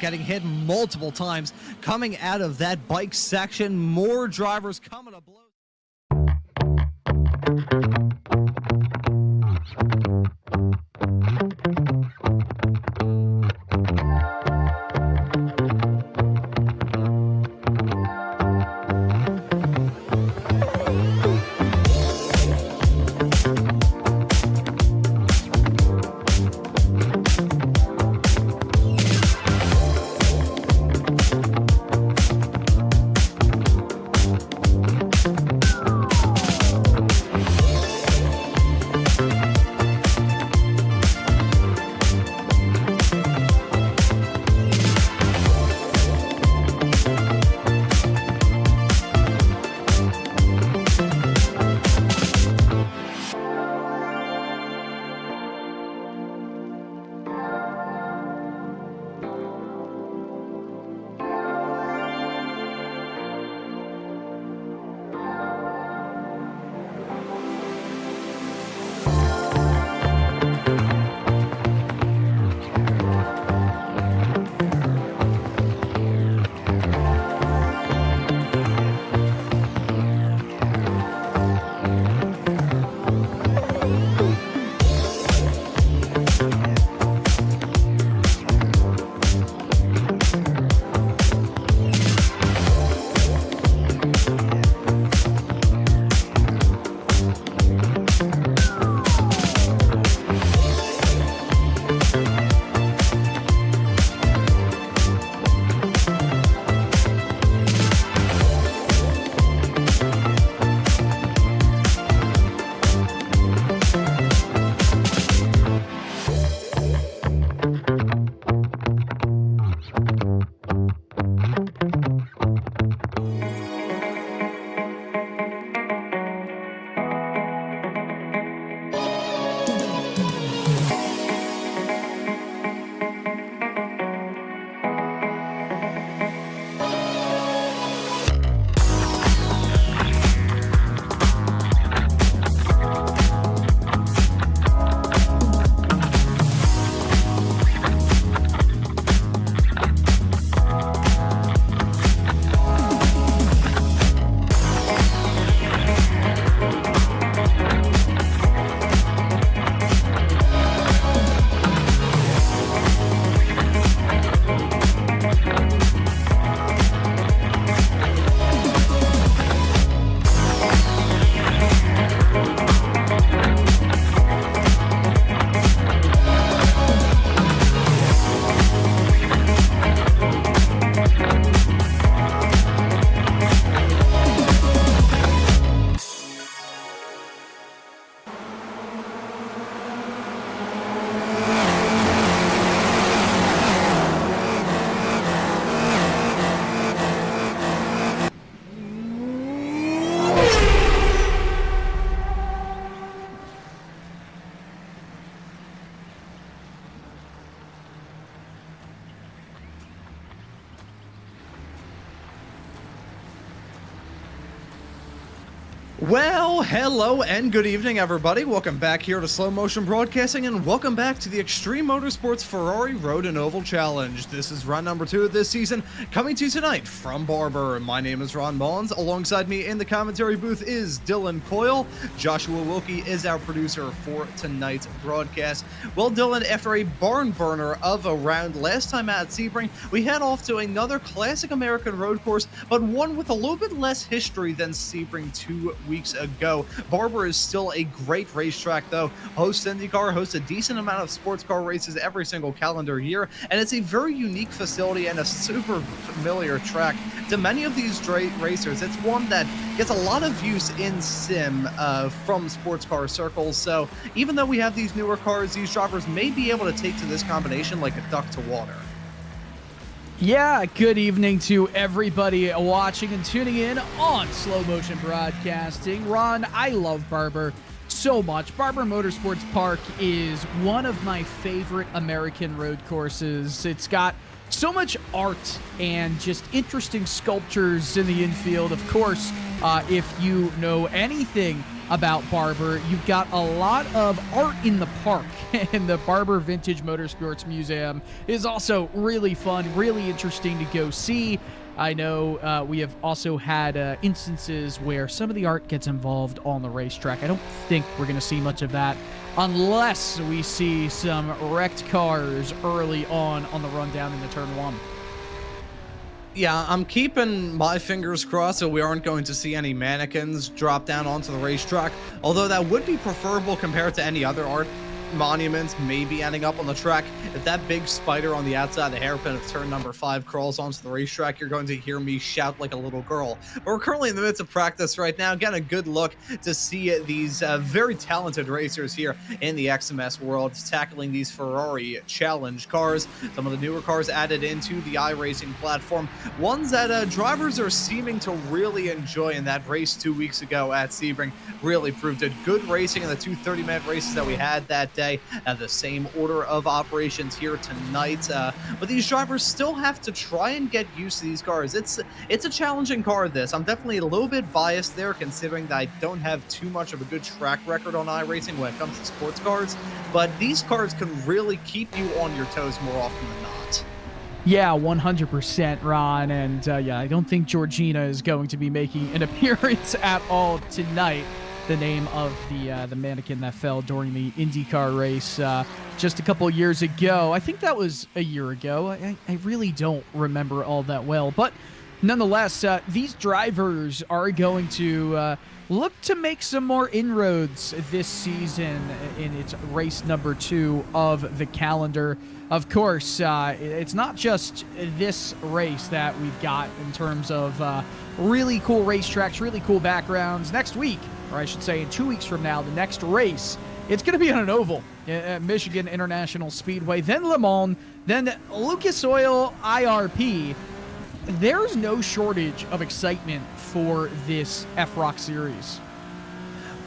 Getting hit multiple times coming out of that bike section. More drivers coming to blows. Well, hello and good evening, everybody. Welcome back here to Slow Motion Broadcasting, and welcome back to the Xtreme Motorsports Ferrari Road Oval Challenge. This is run number 2 of this season, coming to you tonight from Barber. My name is Maunz. Alongside me in the commentary booth is Dylan Coyle. Joshua Wilkie is our producer for tonight's broadcast. Well, Dylan, after a barn burner of a round last time out at Sebring, we head off to another classic American road course, but one with a little bit less history than Sebring 2 weeks ago. Barber is still a great racetrack, though. Hosts IndyCar, hosts a decent amount of sports car races every single calendar year, and it's a very unique facility and a super familiar track to many of these racers. It's one that gets a lot of use in sim from sports car circles, so even though we have these newer cars, these drivers may be able to take to this combination like a duck to water. Yeah, good evening to everybody watching and tuning in on Slow Motion Broadcasting. Ron, I love Barber so much. Barber Motorsports Park is one of my favorite American road courses. It's got so much art and just interesting sculptures in the infield. Of course, if you know anything about Barber, you've got a lot of art in the park, and the Barber Vintage Motorsports Museum is also really fun, really interesting to go see. I know we have also had instances where some of the art gets involved on the racetrack. I don't think we're going to see much of that unless we see some wrecked cars early on the rundown into turn 1. Yeah, I'm keeping my fingers crossed that we aren't going to see any mannequins drop down onto the racetrack, although that would be preferable compared to any other art monuments maybe ending up on the track. If that big spider on the outside of the hairpin of turn number 5 crawls onto the racetrack, you're going to hear me shout like a little girl. But we're currently in the midst of practice right now, getting a good look to see these very talented racers here in the XMS world tackling these Ferrari challenge cars. Some of the newer cars added into the iRacing platform, ones that drivers are seeming to really enjoy. In that race 2 weeks ago at Sebring really proved it. Good racing in the 2 30-minute races that we had that day. The same order of operations here tonight, but these drivers still have to try and get used to these cars. It's a challenging car, this. I'm definitely a little bit biased there, considering that I don't have too much of a good track record on iRacing when it comes to sports cars, but these cars can really keep you on your toes more often than not. Yeah, 100%, Ron, and yeah, I don't think Georgina is going to be making an appearance at all tonight. The name of the mannequin that fell during the IndyCar race just a couple years ago. I think that was a year ago. I really don't remember all that well. But nonetheless, these drivers are going to look to make some more inroads this season in its race number 2 of the calendar. Of course, it's not just this race that we've got in terms of really cool racetracks, really cool backgrounds. Next week, or I should say in 2 weeks from now, the next race, it's going to be on an oval at Michigan International Speedway, then Le Mans, then Lucas Oil IRP. There's no shortage of excitement for this FROC series.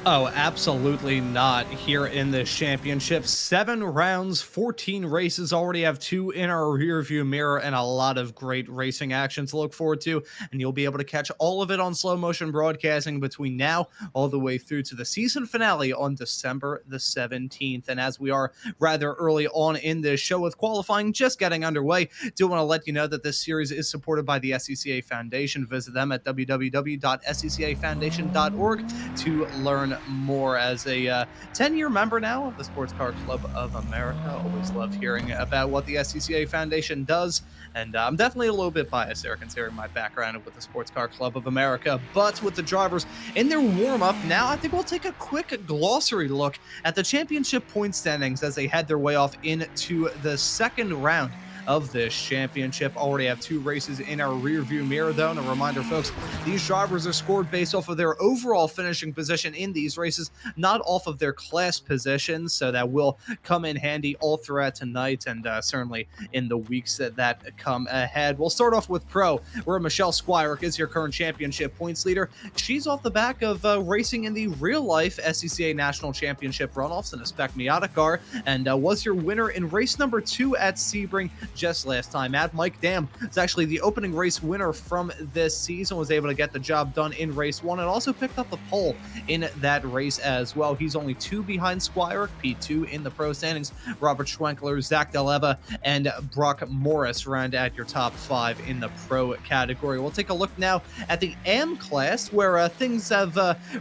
Oh, absolutely not here in this championship. 7 rounds, 14 races, already have 2 in our rear view mirror, and a lot of great racing action to look forward to. And you'll be able to catch all of it on slow motion broadcasting between now all the way through to the season finale on December the 17th. And as we are rather early on in this show with qualifying just getting underway, do want to let you know that this series is supported by the SCCA Foundation. Visit them at www.sccafoundation.org to learn more. As a 10-year member now of the Sports Car Club of America, always love hearing about what the SCCA Foundation does, and I'm definitely a little bit biased there considering my background with the Sports Car Club of America. But with the drivers in their warm-up now, I think we'll take a quick glossary look at the championship point standings as they head their way off into the second round of this championship. Already have 2 races in our rear view mirror, though, and a reminder, folks, these drivers are scored based off of their overall finishing position in these races, not off of their class positions, so that will come in handy all throughout tonight and certainly in the weeks that come ahead. We'll start off with Pro, where Michelle Squires is your current championship points leader. She's off the back of racing in the real-life SCCA National Championship runoffs in a spec Miata car, and was your winner in race number 2 at Sebring just last time. Mike Dam is actually the opening race winner from this season, was able to get the job done in race 1 and also picked up the pole in that race as well. He's only 2 behind Squire, P2 in the pro standings. Robert Schwenkler, Zach Deleva, and Brock Morris round at your top 5 in the pro category. We'll take a look now at the AM class, where things have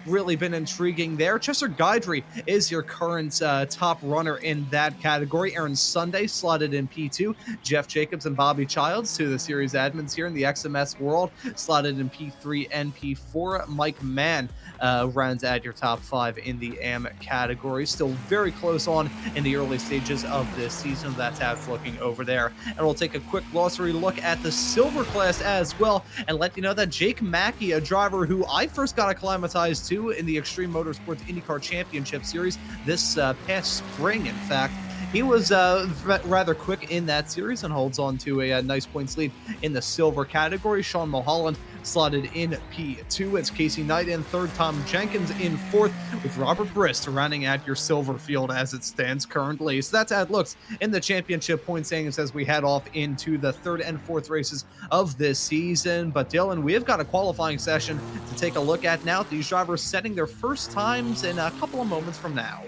really been intriguing there. Chester Guidry is your current top runner in that category. Aaron Sunday slotted in P2. Jeff Jacobs and Bobby Childs, 2 of the series admins here in the XMS world, slotted in P3 and P4. Mike Mann rounds at your top 5 in the AM category. Still very close on in the early stages of this season. That's how it's looking over there. And we'll take a quick glossary look at the silver class as well, and let you know that Jake Mackey, a driver who I first got acclimatized to in the Xtreme Motorsports IndyCar Championship Series this past spring, in fact, he was rather quick in that series and holds on to a nice points lead in the silver category. Sean Mulholland slotted in P2. It's Casey Knight in third, Tom Jenkins in fourth, with Robert Brist rounding out your silver field as it stands currently. So that's how it looks in the championship point standings as we head off into the third and fourth races of this season. But Dylan, we have got a qualifying session to take a look at now. These drivers setting their first times in a couple of moments from now.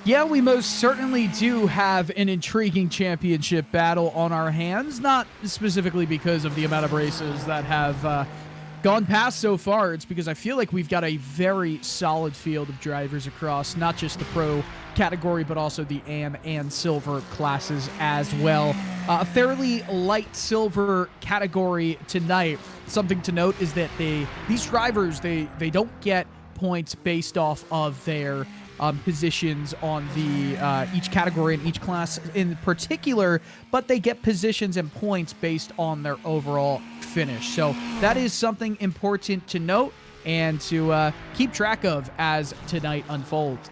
Yeah, we most certainly do have an intriguing championship battle on our hands, not specifically because of the amount of races that have gone past so far. It's because I feel like we've got a very solid field of drivers across not just the pro category, but also the AM and silver classes as well. A fairly light silver category tonight. Something to note is that these drivers, they don't get points based off of their positions on the each category and each class in particular, but they get positions and points based on their overall finish. So that is something important to note and to keep track of as tonight unfolds.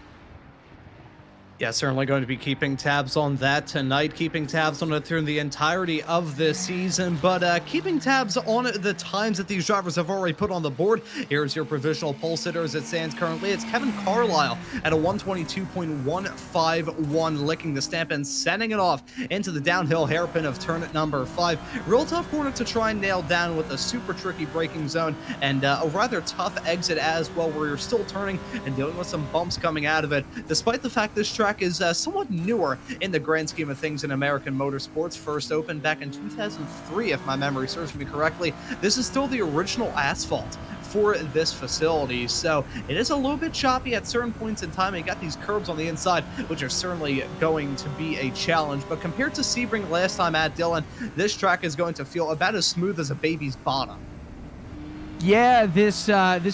Yeah, certainly going to be keeping tabs on that tonight, keeping tabs on it through the entirety of this season, but keeping tabs on the times that these drivers have already put on the board. Here's your provisional pole sitter as it stands currently. It's Kevin Carlisle at a 122.151, licking the stamp and sending it off into the downhill hairpin of turn number 5. Real tough corner to try and nail down with a super tricky braking zone and a rather tough exit as well, where you're still turning and dealing with some bumps coming out of it, despite the fact this track is somewhat newer in the grand scheme of things in American motorsports. First opened back in 2003, if my memory serves me correctly. This is still the original asphalt for this facility, so it is a little bit choppy at certain points in time. You got these curbs on the inside, which are certainly going to be a challenge, but compared to Sebring last time at Dillon, this track is going to feel about as smooth as a baby's bottom. Yeah, this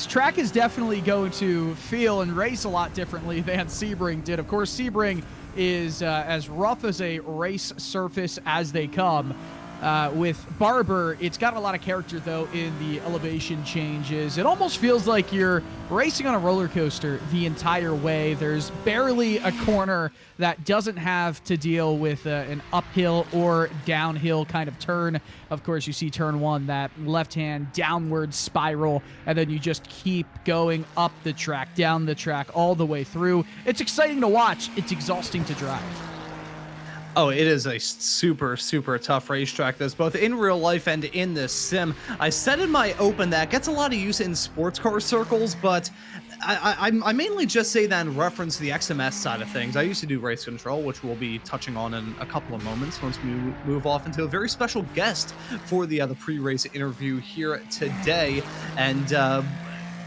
track is definitely going to feel and race a lot differently than Sebring did. Of course, Sebring is as rough as a race surface as they come. With Barber, it's got a lot of character, though, in the elevation changes. It almost feels like you're racing on a roller coaster the entire way. There's barely a corner that doesn't have to deal with an uphill or downhill kind of turn. Of course, you see turn 1, that left-hand downward spiral, and then you just keep going up the track, down the track, all the way through. It's exciting to watch. It's exhausting to drive. Oh, it is a super, super tough racetrack. This both in real life and in this sim. I said in my open that gets a lot of use in sports car circles, but I mainly just say that in reference to the XMS side of things. I used to do race control, which we'll be touching on in a couple of moments once we move off into a very special guest for the pre-race interview here today. And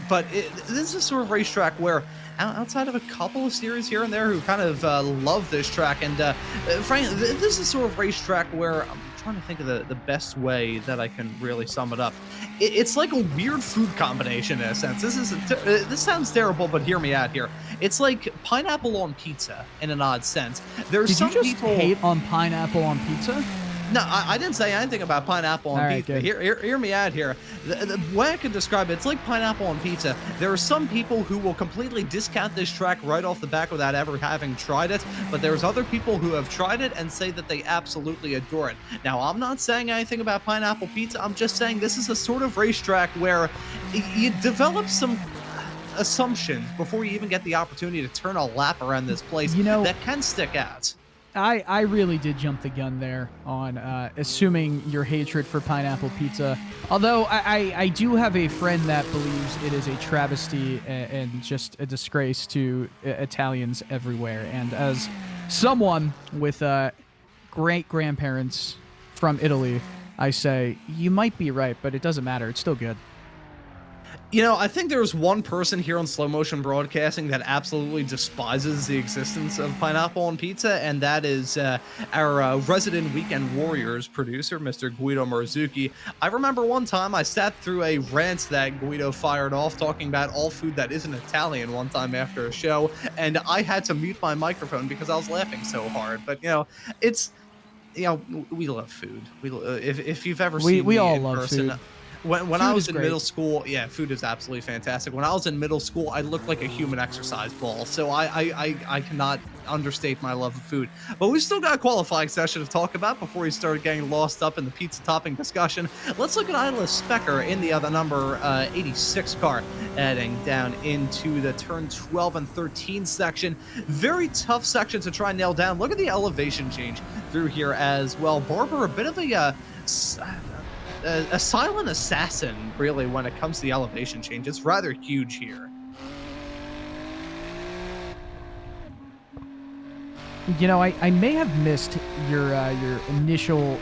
but this is a sort of racetrack where, outside of a couple of series here and there who kind of love this track, and frankly, this is sort of racetrack where I'm trying to think of the best way that I can really sum it up. It's like a weird food combination in a sense. This sounds terrible, but hear me out here. It's like pineapple on pizza in an odd sense. Did you just hate on pineapple on pizza? No, I didn't say anything about pineapple on pizza. Hear me out here. The way I can describe it, it's like pineapple on pizza. There are some people who will completely discount this track right off the back without ever having tried it, but there's other people who have tried it and say that they absolutely adore it. Now, I'm not saying anything about pineapple pizza. I'm just saying this is a sort of racetrack where you develop some assumptions before you even get the opportunity to turn a lap around this place, that can stick out. I really did jump the gun there on assuming your hatred for pineapple pizza. Although I do have a friend that believes it is a travesty and just a disgrace to Italians everywhere. And as someone with great-grandparents from Italy, I say, you might be right, but it doesn't matter. It's still good. I think there's one person here on Slow Motion Broadcasting that absolutely despises the existence of pineapple on pizza, and that is our resident Weekend Warriors producer, Mr. Guido Marzucchi. I remember one time I sat through a rant that Guido fired off talking about all food that isn't Italian one time after a show, and I had to mute my microphone because I was laughing so hard. But, it's, we love food. If you've ever seen we me all in love person, food. When I was in middle school, yeah, food is absolutely fantastic. When I was in middle school, I looked like a human exercise ball. So I cannot understate my love of food. But we still got a qualifying session to talk about before we start getting lost up in the pizza topping discussion. Let's look at Isla's Specker in the other number 86 car, heading down into the turn 12 and 13 section. Very tough section to try and nail down. Look at the elevation change through here as well. Barber, a bit of a silent assassin, really, when it comes to the elevation change. It's rather huge here. You know, I may have missed your initial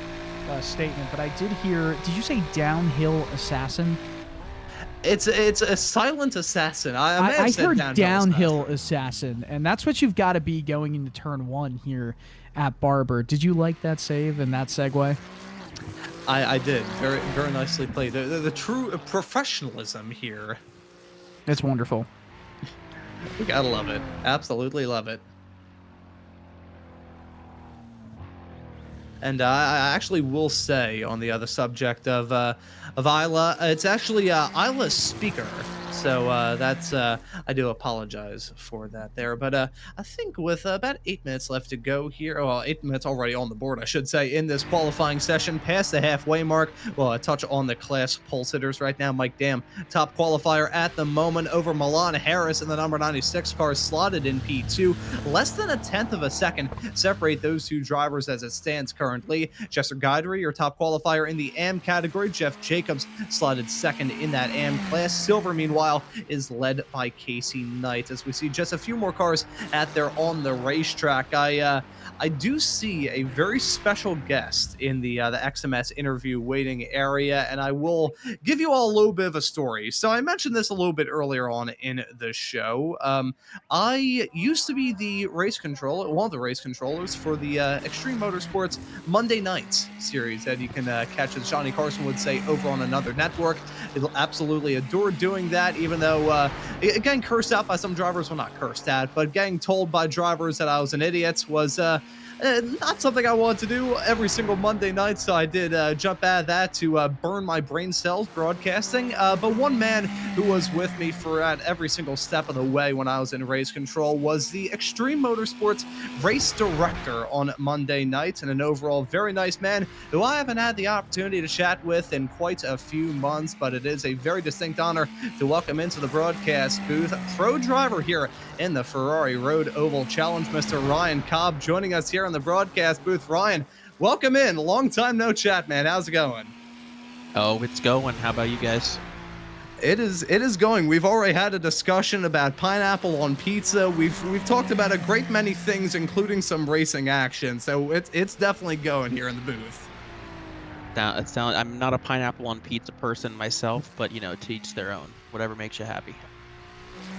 statement, but I did hear. Did you say downhill assassin? It's a silent assassin. I heard downhill assassin, and that's what you've got to be going into turn 1 here at Barber. Did you like that save and that segue? I did. Very, very nicely played. The true professionalism here. It's wonderful. We gotta love it. Absolutely love it. And I actually will say, on the other subject of Isla, it's actually Isla's speaker. So that's I do apologize for that there. But I think with about 8 minutes left to go here, well, 8 minutes already on the board, I should say, in this qualifying session, past the halfway mark. Well, a touch on the class pulse hitters right now. Mike Dam, top qualifier at the moment over Milan Harris in the number 96 car, slotted in P2. Less than a tenth of a second separate those two drivers as it stands currently. Chester Guidery, your top qualifier in the AM category. Jeff Jacobs slotted second in that AM class. Silver, meanwhile, is led by Casey Knight, as we see just a few more cars at there on the racetrack. I do see a very special guest in the XMS interview waiting area, and I will give you all a little bit of a story. So I mentioned this a little bit earlier on in the show. I used to be the race controller, one of the race controllers for the Xtreme Motorsports Monday Nights series that you can catch, as Johnny Carson would say, over on another network. It'll absolutely adore doing that, even though getting cursed out by some drivers, well, not cursed at, but getting told by drivers that I was an idiot was not something I wanted to do every single Monday night, so I did jump out of that to burn my brain cells broadcasting. But one man who was with me for at every single step of the way when I was in race control was the Xtreme Motorsports race director on Monday nights, and an overall very nice man who I haven't had the opportunity to chat with in quite a few months, but it is a very distinct honor to welcome into the broadcast booth pro driver here in the Ferrari Road Oval Challenge, Mr. Ryan Cobb, joining us here in the broadcast booth. Ryan, welcome in. Long time no chat, man. How's it going? Oh, it's going. How about you guys? It is going. We've already had a discussion about pineapple on pizza. We've talked about a great many things, including some racing action. So it's definitely going here in the booth. I'm not a pineapple on pizza person myself, but you know, to each their own. Whatever makes you happy.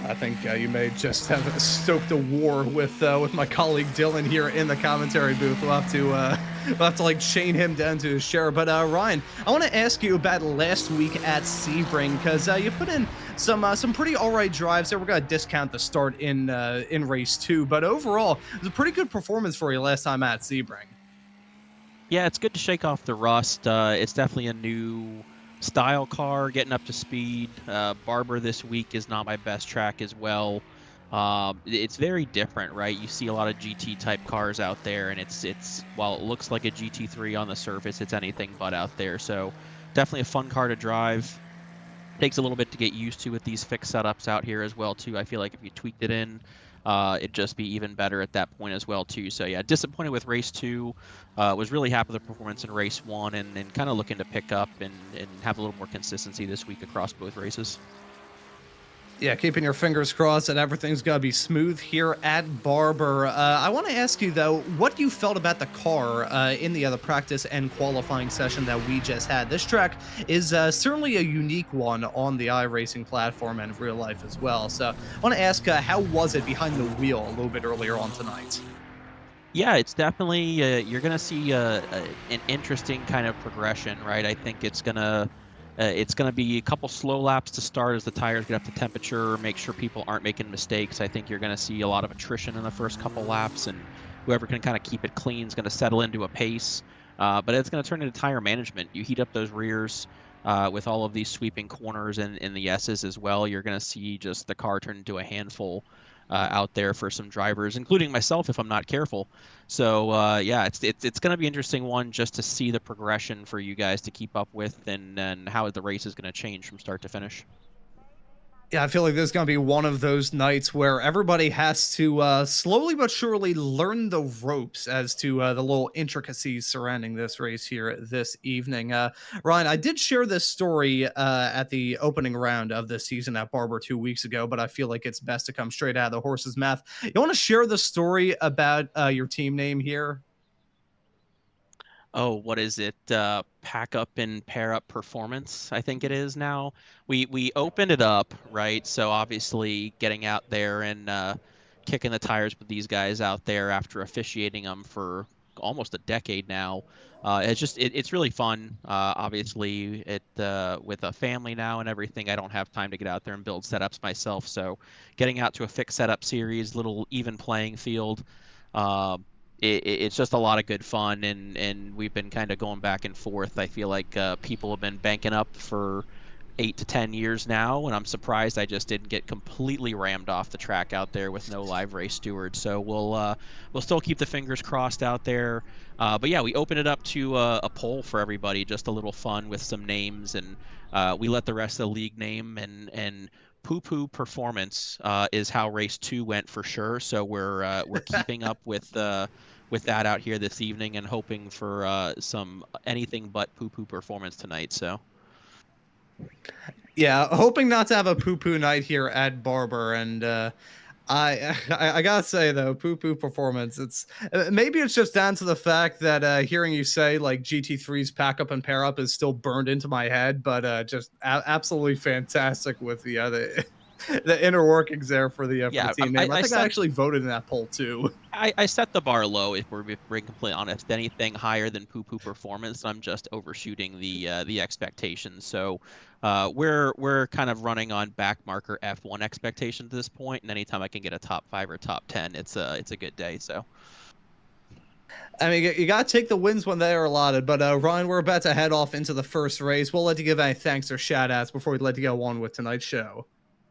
I think you may just have stoked a war with my colleague Dylan here in the commentary booth. We'll have to like chain him down to his chair. But Ryan, I want to ask you about last week at Sebring, because you put in some pretty all right drives there. We're gonna discount the start in race 2, but overall, it was a pretty good performance for you last time at Sebring. Yeah, it's good to shake off the rust. It's definitely a new style car, getting up to speed. Barber this week is not my best track as well. It's very different, right? You see a lot of GT type cars out there, and it's while it looks like a GT3 on the surface, it's anything but out there. So definitely a fun car to drive. Takes a little bit to get used to with these fixed setups out here as well too. I feel like if you tweaked it in, it'd just be even better at that point as well too. So yeah, disappointed with race 2. Was really happy with the performance in race 1, and kind of looking to pick up and have a little more consistency this week across both races. Yeah, keeping your fingers crossed that everything's going to be smooth here at Barber. I want to ask you, though, what you felt about the car in the other practice and qualifying session that we just had. This track is certainly a unique one on the iRacing platform and real life as well. So I want to ask, how was it behind the wheel a little bit earlier on tonight? Yeah, it's definitely, you're going to see an interesting kind of progression, right? I think it's going to be a couple slow laps to start as the tires get up to temperature, make sure people aren't making mistakes. I think you're going to see a lot of attrition in the first couple laps, and whoever can kind of keep it clean is going to settle into a pace. But it's going to turn into tire management. You heat up those rears with all of these sweeping corners and the S's as well. You're going to see just the car turn into a handful. out there for some drivers, including myself if I'm not careful. So yeah, it's going to be an interesting one just to see the progression for you guys to keep up with, and how the race is going to change from start to finish. Yeah, I feel like this is going to be one of those nights where everybody has to slowly but surely learn the ropes as to the little intricacies surrounding this race here this evening. Ryan, I did share this story at the opening round of this season at Barber 2 weeks ago, but I feel like it's best to come straight out of the horse's mouth. You want to share the story about your team name here? Oh, what is it? Pack up and pair up performance, I think it is now. We opened it up, right? So obviously getting out there and kicking the tires with these guys out there after officiating them for almost a decade now. It's really fun. Obviously, with a family now and everything, I don't have time to get out there and build setups myself. So getting out to a fixed setup series, little even playing field. Um, it's just a lot of good fun, and we've been kind of going back and forth. I feel like people have been banking up for 8 to 10 years now, and I'm surprised I just didn't get completely rammed off the track out there with no live race steward. So we'll still keep the fingers crossed out there. But yeah, we open it up to a poll for everybody, just a little fun with some names, and we let the rest of the league name, and Poo Poo Performance is how race 2 went for sure. So we're keeping up with that out here this evening, and hoping for some anything but Poo Poo Performance tonight. So. Yeah, hoping not to have a poo-poo night here at Barber, and I gotta say though, poo-poo performance. It's maybe it's just down to the fact that hearing you say like GT3's pack up and pair up is still burned into my head, but just absolutely fantastic with the the inner workings there for the team name. I think I actually voted in that poll too. I set the bar low, if we're being completely honest. Anything higher than Poo Poo Performance, I'm just overshooting the expectations. So we're kind of running on back marker F1 expectation at this point, and anytime I can get a top 5 or top 10, it's a good day. So. I mean, you got to take the wins when they are allotted. But Ryan, we're about to head off into the first race. We'll let you give any thanks or shout outs before we let you go on with tonight's show.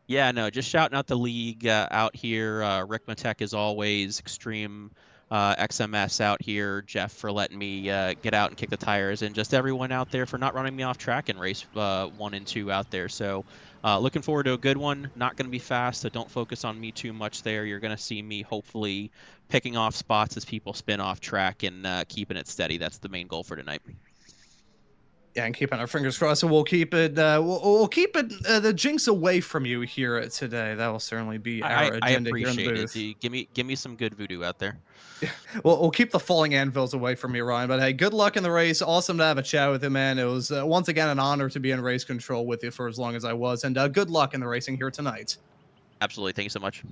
Yeah, no, just shouting out the league out here. Ricmotech as always, Xtreme, XMS out here. Jeff for letting me get out and kick the tires, and just everyone out there for not running me off track in race 1 and 2 out there. So looking forward to a good one. Not going to be fast, so don't focus on me too much there. You're going to see me hopefully picking off spots as people spin off track, and keeping it steady. That's the main goal for tonight. Yeah, and keeping our fingers crossed, and we'll keep it. We'll keep it the jinx away from you here today. That will certainly be our agenda here in the booth. Give me some good voodoo out there. We'll keep the falling anvils away from you, Ryan. But hey, good luck in the race. Awesome to have a chat with you, man. It was once again an honor to be in race control with you for as long as I was, and good luck in the racing here tonight. Absolutely, thank you so much.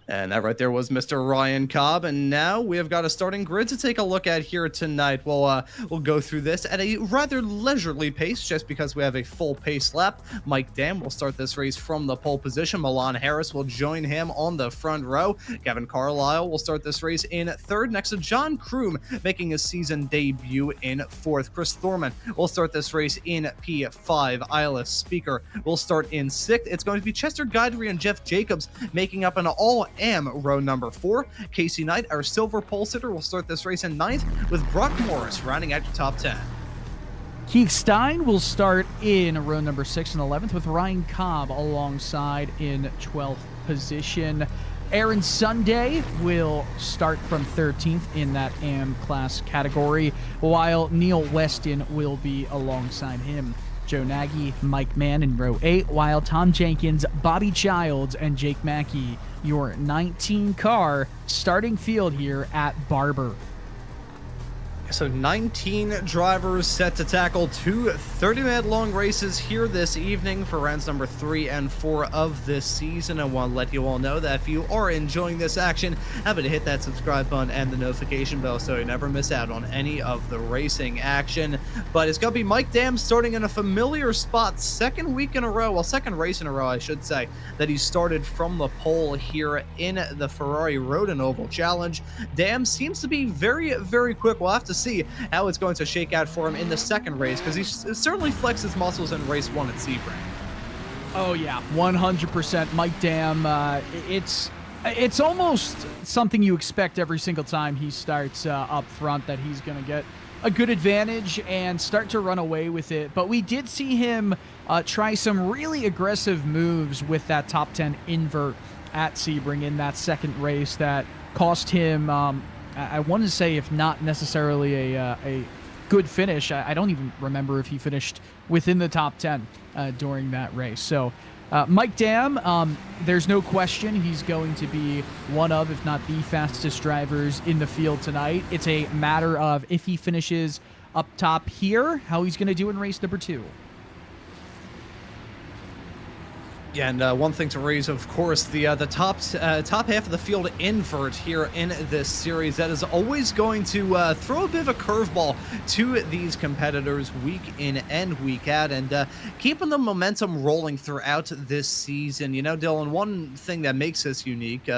And that right there was Mr. Ryan Cobb. And now we have got a starting grid to take a look at here tonight. We'll go through this at a rather leisurely pace just because we have a full pace lap. Mike Dam will start this race from the pole position. Milan Harris will join him on the front row. Gavin Carlisle will start this race in third next to John Kroom, making his season debut in fourth. Chris Thorman will start this race in P5. Isla Speaker will start in sixth. It's going to be Chester Guidry and Jeff Jacobs making up an all-am row number 4. Casey Knight, our silver pole sitter, will start this race in ninth, with Brock Morris rounding out your top 10. Keith Stein will start in row number 6 and 11th, with Ryan Cobb alongside in 12th position. Aaron Sunday will start from 13th in that AM class category, while Neil Weston will be alongside him. Joe Nagy, Mike Mann in row 8, while Tom Jenkins, Bobby Childs, and Jake Mackey, your 19 car starting field here at Barber. So 19 drivers set to tackle 2 30-minute long races here this evening for rounds number 3 and 4 of this season. I want to let you all know that if you are enjoying this action, happy to hit that subscribe button and the notification bell so you never miss out on any of the racing action. But it's going to be Mike Dam starting in a familiar spot, second race in a row, I should say, that he started from the pole here in the Ferrari Road Oval Challenge. Dam seems to be very, very quick. We'll have to see how it's going to shake out for him in the second race, because he certainly flexed his muscles in race 1 at Sebring. Oh yeah, 100%. Mike Dam. It's almost something you expect every single time he starts up front, that he's going to get a good advantage and start to run away with it. But we did see him try some really aggressive moves with that top 10 invert at Sebring in that second race that cost him, I want to say, if not necessarily a good finish. I don't even remember if he finished within the top 10 during that race. So Mike Dam, there's no question he's going to be one of, if not the fastest drivers in the field tonight. It's a matter of, if he finishes up top here, how he's going to do in race number 2. Yeah, and one thing to raise, of course, the top half of the field invert here in this series. That is always going to throw a bit of a curveball to these competitors week in and week out, and keeping the momentum rolling throughout this season. You know, Dylan, one thing that makes us unique,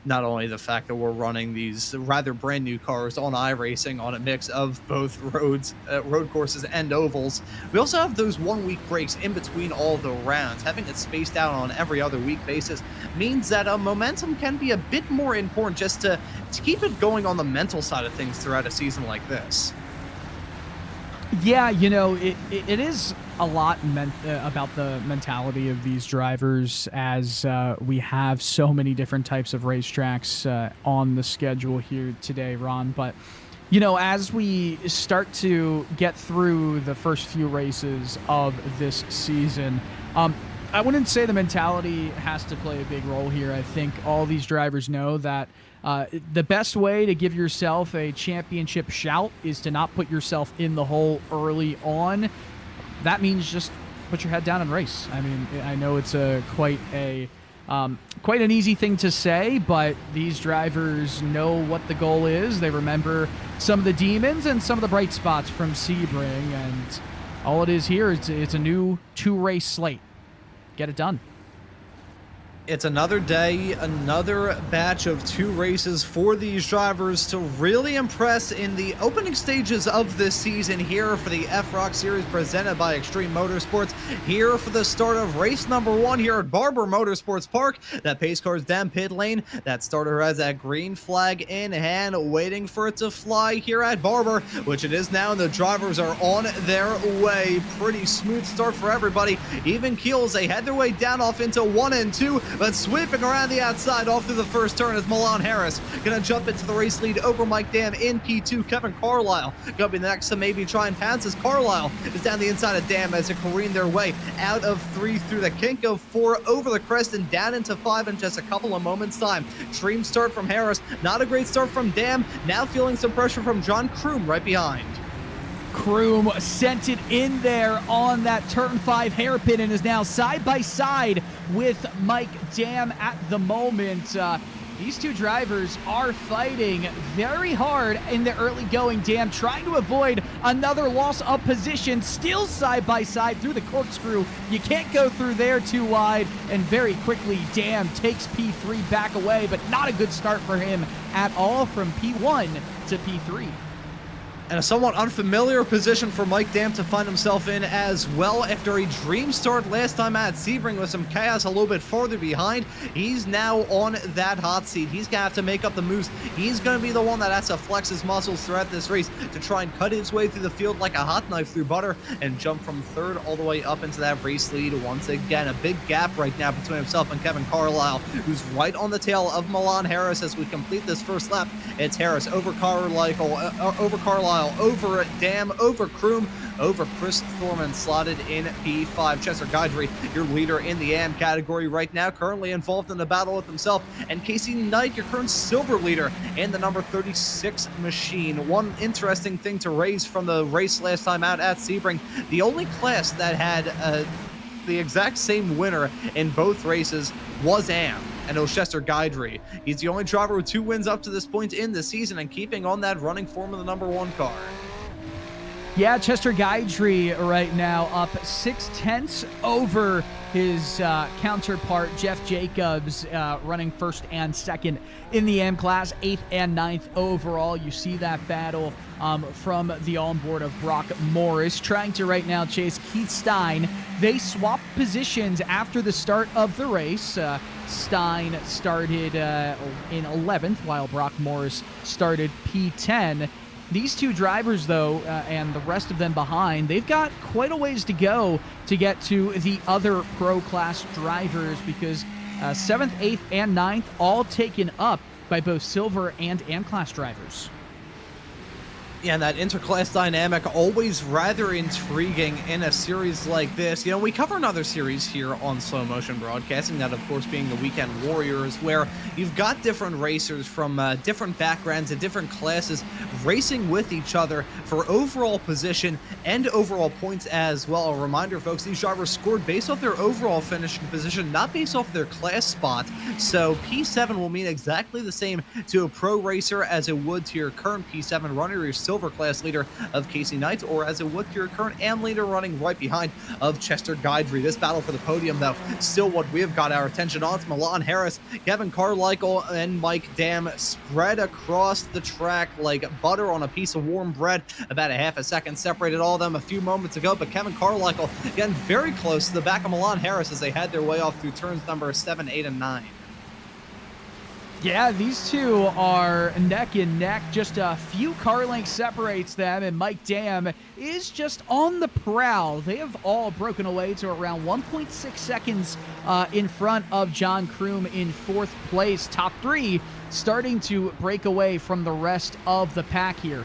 not only the fact that we're running these rather brand new cars on iRacing on a mix of both road courses and ovals, we also have those 1 week breaks in between all the rounds. Having it spaced out on every other week basis means that momentum can be a bit more important, just to keep it going on the mental side of things throughout a season like this. Yeah, you know, it is a lot about the mentality of these drivers, as we have so many different types of racetracks on the schedule here today, Ron. But you know, as we start to get through the first few races of this season, I wouldn't say the mentality has to play a big role here. I think all these drivers know that the best way to give yourself a championship shout is to not put yourself in the hole early on. That means just put your head down and race. I mean, I know it's quite an easy thing to say, but these drivers know what the goal is. They remember some of the demons and some of the bright spots from Sebring, and all it is here is it's a new 2-race slate. Get it done. It's another day, another batch of 2 races for these drivers to really impress in the opening stages of this season here for the FROC series presented by Xtreme Motorsports. Here for the start of race number 1 here at Barber Motorsports Park. That pace car's down pit lane. That starter has that green flag in hand, waiting for it to fly here at Barber, which it is now, and the drivers are on their way. Pretty smooth start for everybody. Even keels, they head their way down off into 1 and 2. But sweeping around the outside off through the first turn is Milan Harris. Gonna jump into the race lead over Mike Dam in P2. Kevin Carlisle gonna be next to maybe try and pass, as Carlisle is down the inside of Dam as they careen their way out of 3 through the kink of 4 over the crest and down into 5 in just a couple of moments time. Extreme start from Harris. Not a great start from Dam. Now feeling some pressure from John Kroom right behind. Kroom sent it in there on that turn 5 hairpin and is now side by side with Mike Dam at the moment. These two drivers are fighting very hard in the early going. Dam trying to avoid another loss of position, still side by side through the corkscrew. You can't go through there too wide, and very quickly Dam takes P3 back away, but not a good start for him at all from P1 to P3. And a somewhat unfamiliar position for Mike Dam to find himself in as well. After a dream start last time at Sebring with some chaos a little bit farther behind, he's now on that hot seat. He's going to have to make up the moves. He's going to be the one that has to flex his muscles throughout this race to try and cut his way through the field like a hot knife through butter and jump from 3rd all the way up into that race lead once again. A big gap right now between himself and Kevin Carlisle, who's right on the tail of Milan Harris as we complete this first lap. It's Harris over Carlisle, over Dam, over Kroom, over Chris Thorman, slotted in P5. Chester Guidry, your leader in the AM category right now, currently involved in the battle with himself. And Casey Knight, your current silver leader in the number 36 machine. One interesting thing to raise from the race last time out at Sebring, the only class that had the exact same winner in both races was AM. And it was Chester Guidry. He's the only driver with 2 wins up to this point in the season and keeping on that running form of the number 1 car. Yeah, Chester Guidry right now up 6/10 over his counterpart, Jeff Jacobs, running first and second in the M class, 8th and 9th overall. You see that battle from the onboard of Brock Morris, trying to right now chase Keith Stein. They swapped positions after the start of the race. Stein started in 11th, while Brock Morris started P10. These two drivers, though, and the rest of them behind, they've got quite a ways to go to get to the other pro class drivers, because 7th, 8th, and 9th all taken up by both silver and M-class drivers. Yeah, and that interclass dynamic always rather intriguing in a series like this. You know, we cover another series here on Slow Motion Broadcasting, that of course being the Weekend Warriors, where you've got different racers from different backgrounds and different classes racing with each other for overall position and overall points as well. A reminder, folks, these drivers scored based off their overall finishing position, not based off their class spot. So P7 will mean exactly the same to a pro racer as it would to your current P7 runner, your silver class leader of Casey Knight, or as it would to your current AM leader running right behind of Chester Guidry. This battle for the podium, though, still what we've got our attention on. It's Milan Harris, Kevin Carmichael, and Mike Dam spread across the track like butter on a piece of warm bread. About a half a second separated all of them a few moments ago, but Kevin Carmichael getting very close to the back of Milan Harris as they had their way off through turns number 7, 8, and 9. Yeah, these two are neck and neck. Just a few car lengths separates them, and Mike Dam is just on the prowl. They have all broken away to around 1.6 seconds in front of John Kroom in 4th place. Top 3 starting to break away from the rest of the pack here.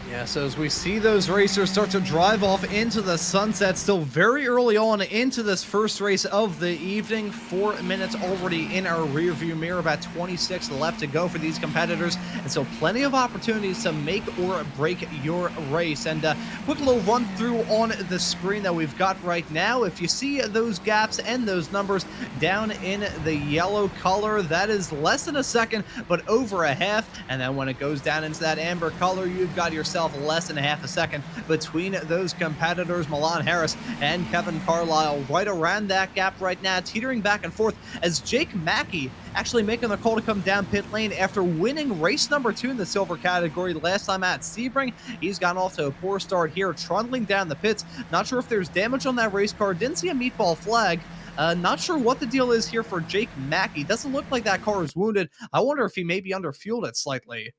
Yeah, so as we see those racers start to drive off into the sunset, still very early on into this first race of the evening. 4 minutes already in our rearview mirror, about 26 left to go for these competitors, and so plenty of opportunities to make or break your race. And quick little run through on the screen that we've got right now. If you see those gaps and those numbers down in the yellow color, that is less than a second, but over a half. And then when it goes down into that amber color, you've got yourself less than a half a second between those competitors. Milan Harris and Kevin Carlisle right around that gap right now, teetering back and forth, as Jake Mackey actually making the call to come down pit lane after winning race number 2 in the silver category last time at Sebring. He's gone off to a poor start here, trundling down the pits. Not sure if there's damage on that race car. Didn't see a meatball flag. Not sure what the deal is here for Jake Mackey. Doesn't look like that car is wounded. I wonder if he maybe underfueled it slightly.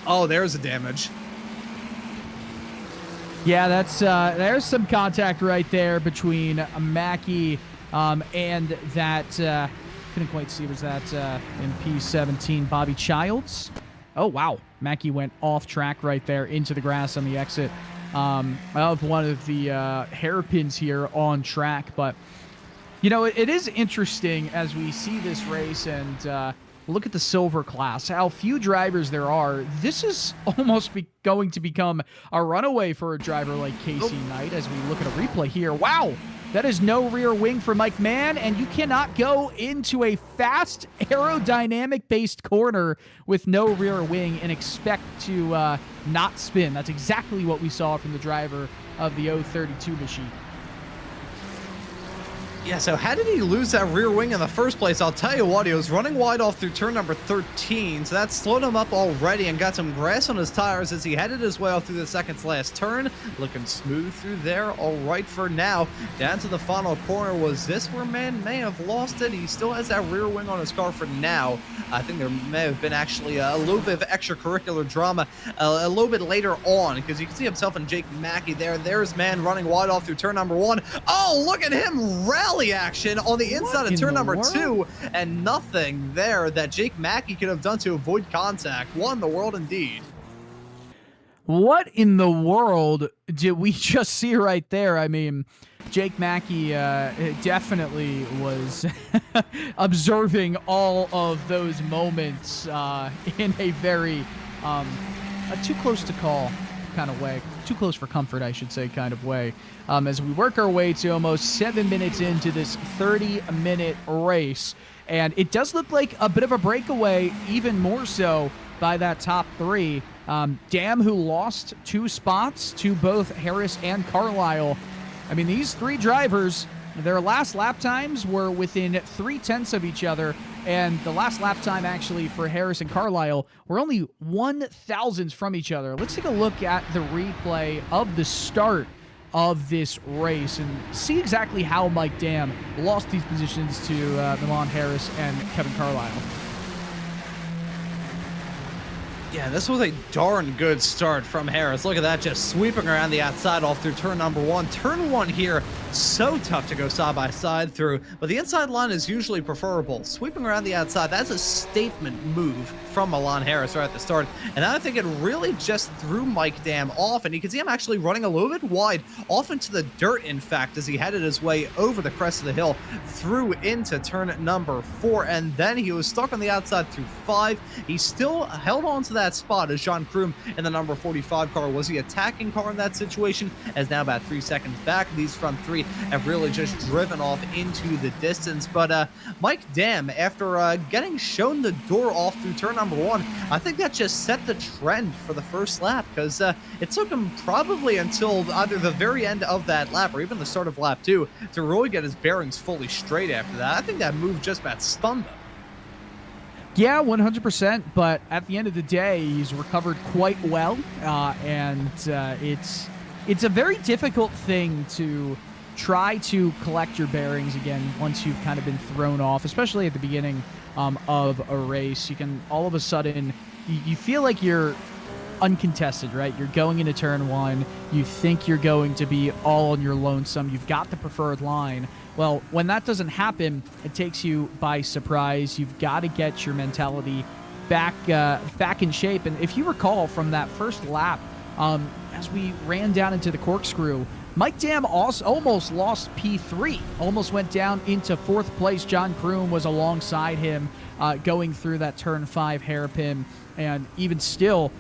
Oh, there's the damage. Yeah, that's there's some contact right there between Mackey and that, couldn't quite see, was that in P17, Bobby Childs? Oh, wow. Mackey went off track right there into the grass on the exit of one of the hairpins here on track. But, you know, it is interesting as we see this race and look at the silver class, how few drivers there are. This is almost going to become a runaway for a driver like Casey Knight as we look at a replay here. Wow, that is no rear wing for Mike Mann, and you cannot go into a fast aerodynamic-based corner with no rear wing and expect to not spin. That's exactly what we saw from the driver of the 032 machine. Yeah, so how did he lose that rear wing in the first place? I'll tell you what, he was running wide off through turn number 13, so that slowed him up already and got some grass on his tires as he headed his way off through the second to last turn. Looking smooth through there, all right for now. Down to the final corner. Was this where man may have lost it? He still has that rear wing on his car for now. I think there may have been actually a little bit of extracurricular drama a little bit later on, because you can see himself and Jake Mackey there. There's man running wide off through turn number 1. Oh, look at him rally action on the inside of turn number 2, and nothing there that Jake Mackey could have done to avoid contact. What in the world indeed? What in the world did we just see right there? I mean, Jake Mackey definitely was observing all of those moments in a very too close to call kind of way, too close for comfort, I should say, kind of way. As we work our way to almost 7 minutes into this 30-minute race. And it does look like a bit of a breakaway, even more so by that top three. Dam, who lost 2 spots to both Harris and Carlisle. I mean, these 3 drivers, their last lap times were within 0.3 of each other, and the last lap time actually for Harris and Carlisle were only 1/1000th from each other. Let's take a look at the replay of the start of this race and see exactly how Mike Dam lost these positions to Milan Harris and Kevin Carlisle. Yeah, this was a darn good start from Harris. Look at that, just sweeping around the outside off through turn number 1. Turn 1 here, so tough to go side by side through, but the inside line is usually preferable. Sweeping around the outside, that's a statement move from Milan Harris right at the start, and I think it really just threw Mike Dam off, and you can see him actually running a little bit wide, off into the dirt, in fact, as he headed his way over the crest of the hill, through into turn number 4, and then he was stuck on the outside through 5. He still held on to that spot as Jean Kroom in the number 45 car was the attacking car in that situation, as now about 3 seconds back. These front 3 have really just driven off into the distance, but Mike Dam, after getting shown the door off through turn number 1, I think that just set the trend for the first lap, because it took him probably until either the very end of that lap or even the start of lap 2 to really get his bearings fully straight after that. I think that move just about stunned him. Yeah, 100%, but at the end of the day, he's recovered quite well, and it's a very difficult thing to try to collect your bearings again once you've kind of been thrown off, especially at the beginning of a race. You can all of a sudden, you feel like you're uncontested, right? You're going into turn 1, you think you're going to be all on your lonesome, you've got the preferred line. Well, when that doesn't happen, it takes you by surprise. You've got to get your mentality back in shape. And if you recall from that first lap, as we ran down into the corkscrew, Mike Dam almost lost P3, almost went down into 4th place. John Kroom was alongside him going through that turn 5 hairpin, and even still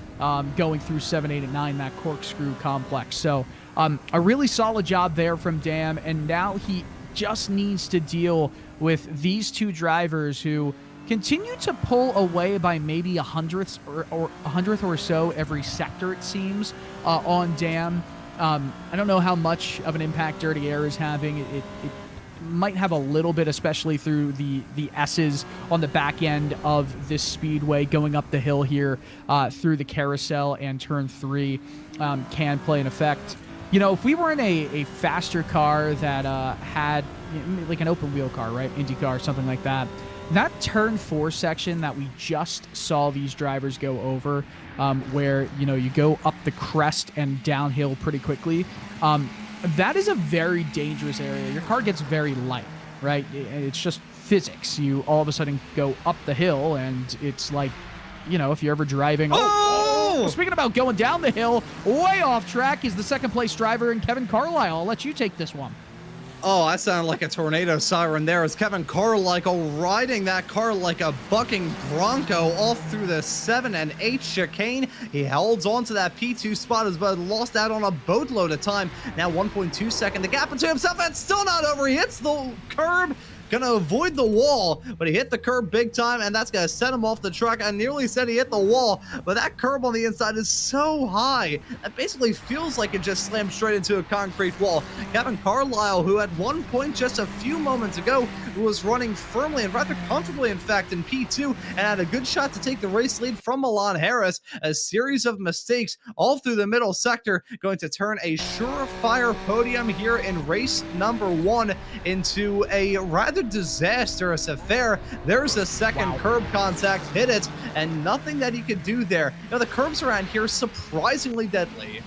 going through 7, 8, and 9, that corkscrew complex. So a really solid job there from Dam, and now he just needs to deal with these 2 drivers who continue to pull away by maybe 100th or so every sector, it seems, on Dam. I don't know how much of an impact Dirty Air is having. It might have a little bit, especially through the S's on the back end of this speedway going up the hill here through the carousel, and turn 3 can play an effect. You know, if we were in a faster car that had, like an open wheel car, right? IndyCar, something like that. That turn 4 section that we just saw these drivers go over, where, you go up the crest and downhill pretty quickly. That is a very dangerous area. Your car gets very light, right? It's just physics. You all of a sudden go up the hill, and it's like, if you're ever driving. Speaking about going down the hill, way off track is the 2nd place driver in Kevin Carlisle. I'll let you take this one. Oh, that sounded like a tornado siren there as Kevin Carlisle riding that car like a bucking bronco off through the 7 and 8 chicane. He holds on to that P2 spot as but lost out on a boatload of time. Now 1.2 second, the gap into himself, and still not over. He hits the curb. Gonna avoid the wall, but he hit the curb big time, and that's gonna set him off the track. I nearly said he hit the wall, but that curb on the inside is so high that basically feels like it just slammed straight into a concrete wall. Kevin Carlisle, who at one point just a few moments ago was running firmly and rather comfortably, in fact, in P2, and had a good shot to take the race lead from Milan Harris. A series of mistakes all through the middle sector, going to turn a surefire podium here in race number 1 into a rather disastrous affair. There's a second curb contact, hit it, and nothing that he could do there. The curbs around here surprisingly deadly.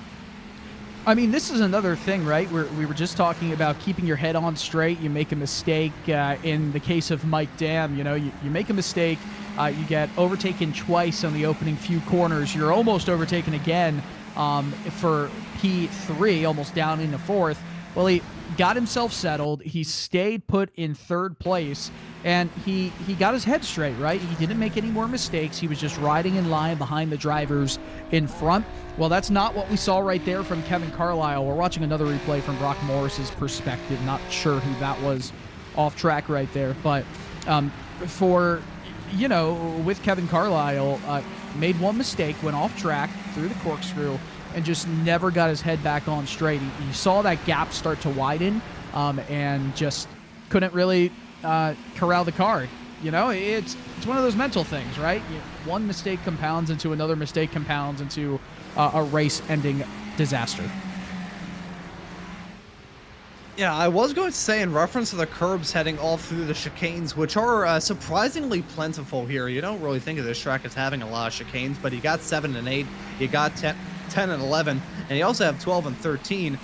I mean, this is another thing, right? We were just talking about keeping your head on straight. You make a mistake. In the case of Mike Dam, you make a mistake. You get overtaken twice on the opening few corners. You're almost overtaken again for P3, almost down into 4th. Well, he got himself settled. He stayed put in 3rd place, and he got his head straight, right? He didn't make any more mistakes. He was just riding in line behind the drivers in front. Well, that's not what we saw right there from Kevin Carlisle. We're watching another replay from Brock Morris's perspective. Not sure who that was off track right there. But with Kevin Carlisle, made one mistake, went off track, through the corkscrew, and just never got his head back on straight. He saw that gap start to widen, and just couldn't really corral the car. You know, it's one of those mental things, right? One mistake compounds into another mistake compounds into a race-ending disaster. Yeah, I was going to say in reference to the curbs heading off through the chicanes, which are surprisingly plentiful here. You don't really think of this track as having a lot of chicanes, but you got 7 and 8, you got 10 and 11, and you also have 12 and 13.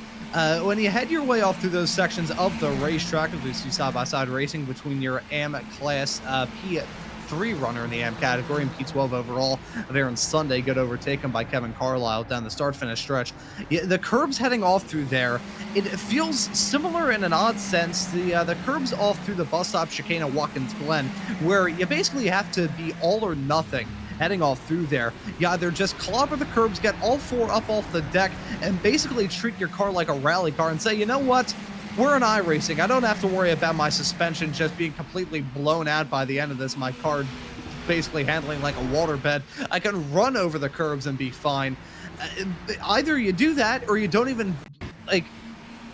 When you head your way off through those sections of the racetrack, as we see side-by-side racing between your AM class P3 runner in the AM category and P12 overall of Aaron Sunday, got overtaken by Kevin Carlisle down the start-finish stretch. Yeah, the curbs heading off through there, it feels similar in an odd sense. The curbs off through the bus stop chicane at Watkins Glen, where you basically have to be all or nothing heading off through there. You either just clobber the curbs, get all 4 up off the deck, and basically treat your car like a rally car and say, you know what? We're in iRacing. I don't have to worry about my suspension just being completely blown out by the end of this. My car basically handling like a waterbed. I can run over the curbs and be fine. Either you do that or you don't even, like,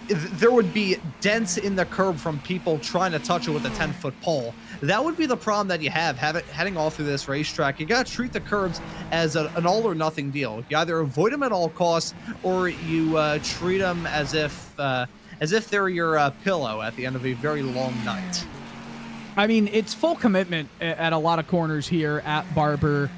there would be dents in the curb from people trying to touch it with a 10-foot pole. That would be the problem that you have it heading all through this racetrack. You got to treat the curbs as an all or nothing deal. You either avoid them at all costs, or you treat them as if they're your pillow at the end of a very long night. I mean, it's full commitment at a lot of corners here at Barber.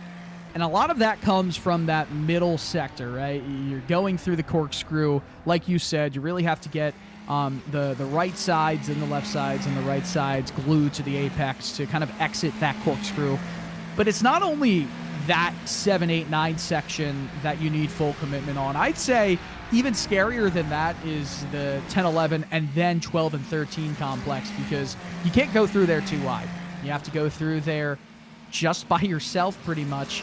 And a lot of that comes from that middle sector, right? You're going through the corkscrew. Like you said, you really have to get the right sides and the left sides and the right sides glued to the apex to kind of exit that corkscrew. But it's not only that 7, 8, 9 section that you need full commitment on. I'd say even scarier than that is the 10, 11, and then 12 and 13 complex, because you can't go through there too wide. You have to go through there just by yourself pretty much,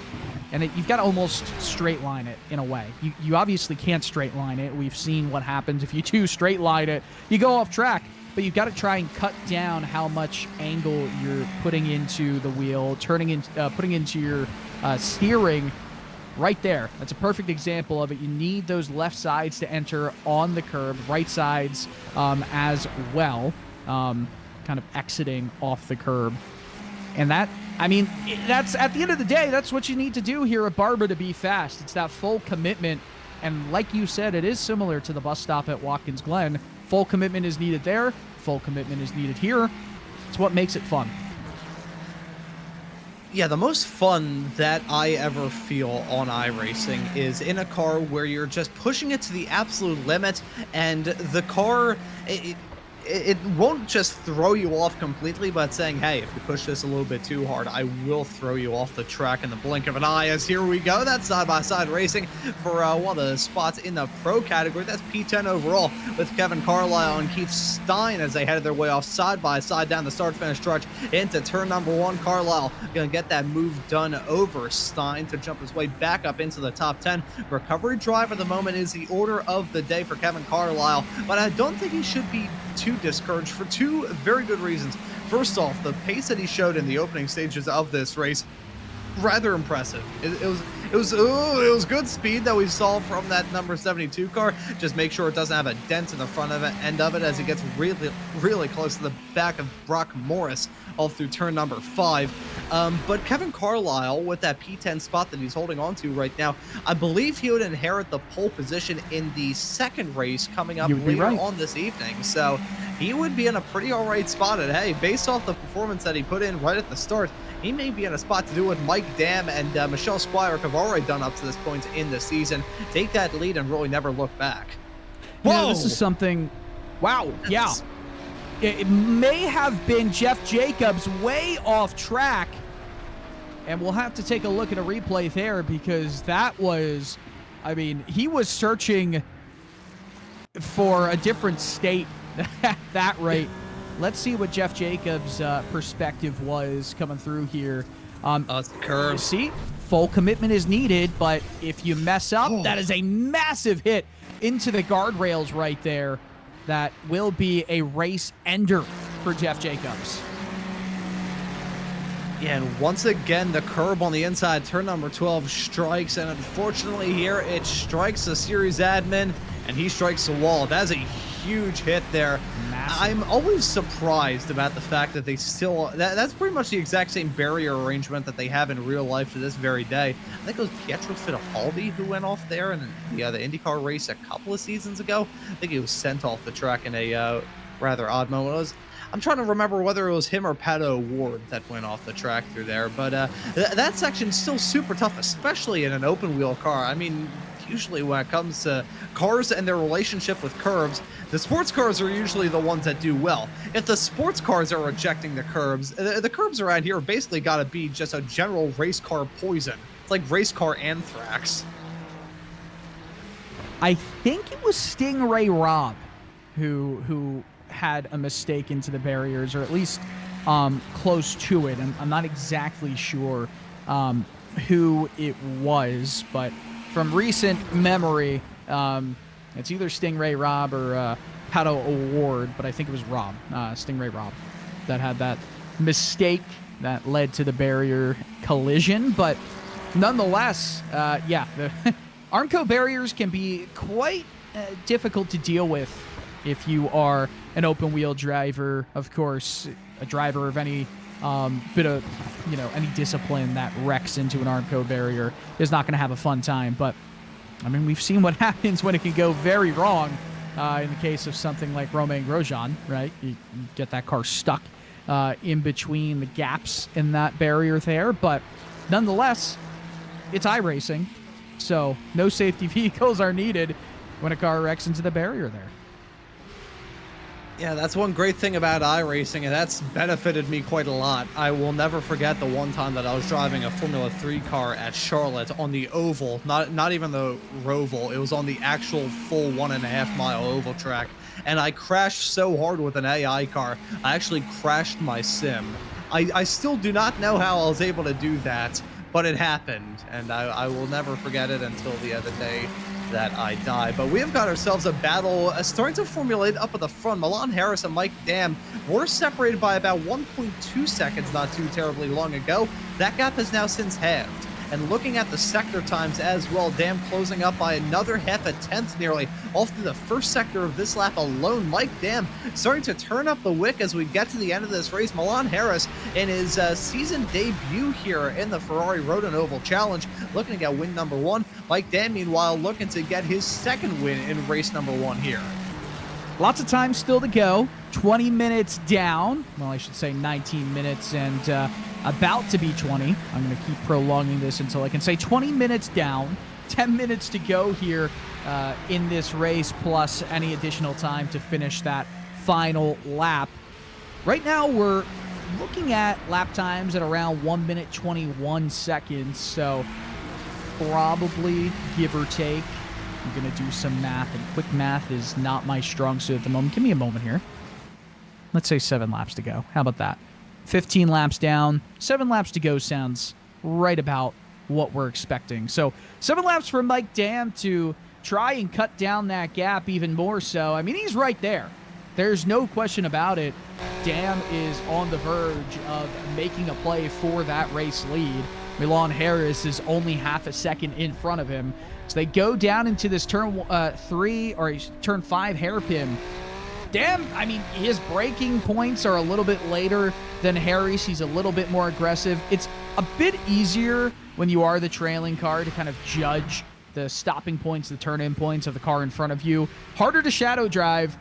and you've got to almost straight line it in a way. You obviously can't straight line it. We've seen what happens if you do straight line it. You go off track, but you've got to try and cut down how much angle you're putting into the wheel, putting into your steering right there. That's a perfect example of it. You need those left sides to enter on the curb, right sides as well, kind of exiting off the curb. And that, I mean, that's at the end of the day, that's what you need to do here at Barber to be fast. It's that full commitment. And like you said, it is similar to the bus stop at Watkins Glen. Full commitment is needed there. Full commitment is needed here. It's what makes it fun. Yeah, the most fun that I ever feel on iRacing is in a car where you're just pushing it to the absolute limit, and the car, it won't just throw you off completely, but saying, hey, if you push this a little bit too hard, I will throw you off the track in the blink of an eye. As here we go, that's side-by-side racing for one of the spots in the pro category. That's P10 overall with Kevin Carlisle and Keith Stein as they headed their way off side-by-side down the start-finish stretch into turn number 1. Carlisle going to get that move done over Stein to jump his way back up into the top 10. Recovery drive at the moment is the order of the day for Kevin Carlisle, but I don't think he should be too discouraged for 2 very good reasons. First off, the pace that he showed in the opening stages of this race, rather impressive. It was good speed that we saw from that number 72 car. Just make sure it doesn't have a dent in the front of it, end of it, as it gets really close to the back of Brock Morris all through turn number 5. But Kevin Carlisle, with that P10 spot that he's holding on to right now, I believe he would inherit the pole position in the second race coming up later on this evening. So he would be in a pretty all right spot. And hey, based off the performance that he put in right at the start, he may be in a spot to do what Mike Dam and Michelle Squire have already done up to this point in the season. Take that lead and really never look back. Whoa! You know, this is something... Wow, yeah. It may have been Jeff Jacobs way off track. And we'll have to take a look at a replay there, because that was... I mean, he was searching for a different state at that rate. Let's see what Jeff Jacobs' perspective was coming through here. Curve. See, full commitment is needed, but if you mess up, that is a massive hit into the guardrails right there. That will be a race ender for Jeff Jacobs. Yeah, and once again, the curb on the inside, turn number 12 strikes, and unfortunately here, it strikes the series admin, and he strikes the wall. That's a huge hit there. Massive. I'm always surprised about the fact that they still, that's pretty much the exact same barrier arrangement that they have in real life to this very day. I think it was Pietro Fittipaldi who went off there in the IndyCar race a couple of seasons ago. I think he was sent off the track in a rather odd moment. I'm trying to remember whether it was him or Pato Ward that went off the track through there, but that section's still super tough, especially in an open wheel car. I mean, usually when it comes to cars and their relationship with curbs, the sports cars are usually the ones that do well. If the sports cars are rejecting the curbs around here basically got to be just a general race car poison. It's like race car anthrax. I think it was Stingray Rob who had a mistake into the barriers, or at least close to it. I'm not exactly sure who it was, but from recent memory, it's either Stingray Rob or Pato Award, but I think it was Rob, Stingray Rob, that had that mistake that led to the barrier collision. But nonetheless, yeah, the Armco barriers can be quite difficult to deal with if you are an open wheel driver. Of course, a driver of any bit of, any discipline that wrecks into an Armco barrier is not going to have a fun time. But I mean, we've seen what happens when it can go very wrong in the case of something like Romain Grosjean, right? You get that car stuck in between the gaps in that barrier there. But nonetheless, it's iRacing, so no safety vehicles are needed when a car wrecks into the barrier there. Yeah, that's one great thing about iRacing, and that's benefited me quite a lot. I will never forget the one time that I was driving a Formula 3 car at Charlotte on the oval, not even the Roval. It was on the actual full 1.5 mile oval track, and I crashed so hard with an AI car, I actually crashed my sim. I still do not know how I was able to do that, but it happened, and I will never forget it until the other day that I die. But we have got ourselves a battle starting to formulate up at the front. Milan Harris and Mike Dam were separated by about 1.2 seconds not too terribly long ago. That gap has now since halved. And looking at the sector times as well, Dam closing up by another half a tenth nearly off to the first sector of this lap alone. Mike Dam starting to turn up the wick as we get to the end of this race. Milan Harris in his season debut here in the Ferrari Road Oval Challenge, looking to get win number 1. Mike Dam, meanwhile, looking to get his second win in race number 1 here. Lots of time still to go. 20 minutes down. Well, I should say 19 minutes and about to be 20. I'm going to keep prolonging this until I can say 20 minutes down. 10 minutes to go here in this race, plus any additional time to finish that final lap. Right now, we're looking at lap times at around 1 minute 21 seconds. So probably give or take. I'm going to do some math, and quick math is not my strong suit at the moment. Give me a moment here. Let's say 7 laps to go. How about that? 15 laps down, 7 laps to go sounds right about what we're expecting. So 7 laps for Mike Dam to try and cut down that gap even more so. I mean, he's right there. There's no question about it. Dam is on the verge of making a play for that race lead. Milan Harris is only half a second in front of him. So they go down into this turn 3 or turn 5 hairpin. Dam, I mean, his braking points are a little bit later than Harris. He's a little bit more aggressive. It's a bit easier when you are the trailing car to kind of judge the stopping points, the turn-in points of the car in front of you. Harder to shadow drive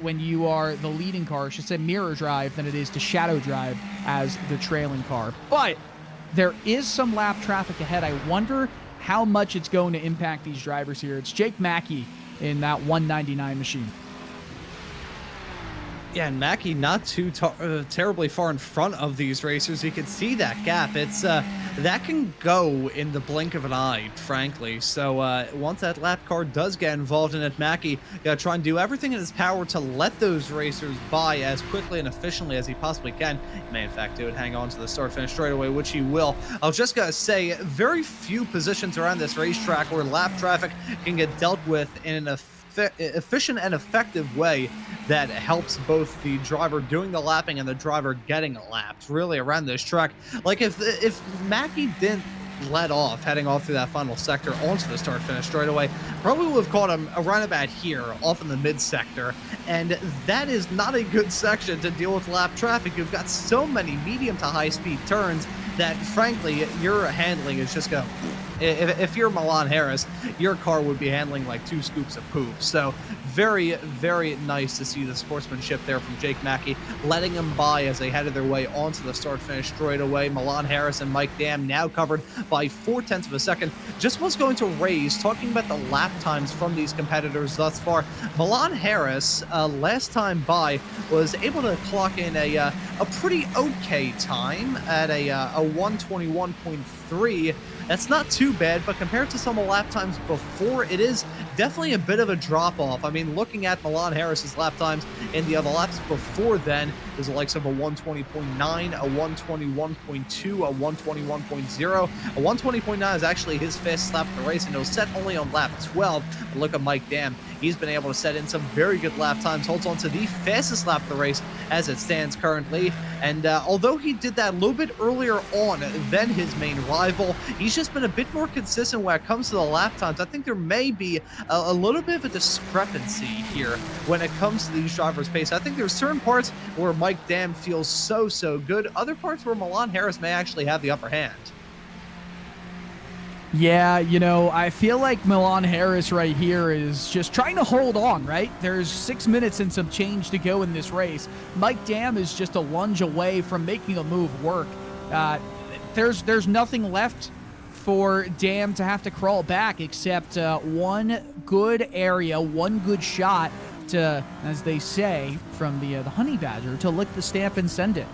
when you are the leading car, I should say mirror drive, than it is to shadow drive as the trailing car. But there is some lap traffic ahead. I wonder how much it's going to impact these drivers here. It's Jake Mackey in that 199 machine. Yeah, and Mackey not too terribly far in front of these racers. You can see that gap. It's that can go in the blink of an eye, frankly. So once that lap car does get involved in it, Mackey got to try and do everything in his power to let those racers by as quickly and efficiently as he possibly can. He may, in fact, do it. Hang on to the start-finish straightaway, which he will. I was just going to say, very few positions around this racetrack where lap traffic can get dealt with in an efficient and effective way that helps both the driver doing the lapping and the driver getting lapped really around this track. Like if Mackey didn't let off heading off through that final sector onto the start finish straight away, probably would have caught him around about here off in the mid sector, and that is not a good section to deal with lap traffic. You've got so many medium to high speed turns that frankly your handling is just going, if you're Milan Harris, your car would be handling like 2 scoops of poop. So very, very nice to see the sportsmanship there from Jake Mackey, letting him by as they headed their way onto the start finish straight away. Milan Harris and Mike Dam now covered by 0.4 of a second. Just was going to raise, talking about the lap times from these competitors thus far. Milan Harris, last time by, was able to clock in a pretty okay time at a 121.3. That's not too bad, but compared to some of the lap times before, it is definitely a bit of a drop-off. I mean, looking at Milan Harris's lap times in the other laps before then, there's the likes of a 120.9, a 121.2, a 121.0. A 120.9 is actually his fastest lap of the race, and it was set only on lap 12. But look at Mike Dam. He's been able to set in some very good lap times, holds on to the fastest lap of the race as it stands currently. And although he did that a little bit earlier on than his main rival, he's just been a bit more consistent when it comes to the lap times. I think there may be a little bit of a discrepancy here when it comes to these drivers' pace. I think there's certain parts where Mike Dam feels so good, other parts where Milan Harris may actually have the upper hand. Yeah, I feel like Milan Harris right here is just trying to hold on, right? There's 6 minutes and some change to go in this race. Mike Dam is just a lunge away from making a move work. There's nothing left for Dam to have to crawl back except one good area, one good shot to, as they say, from the Honey Badger, to lick the stamp and send it.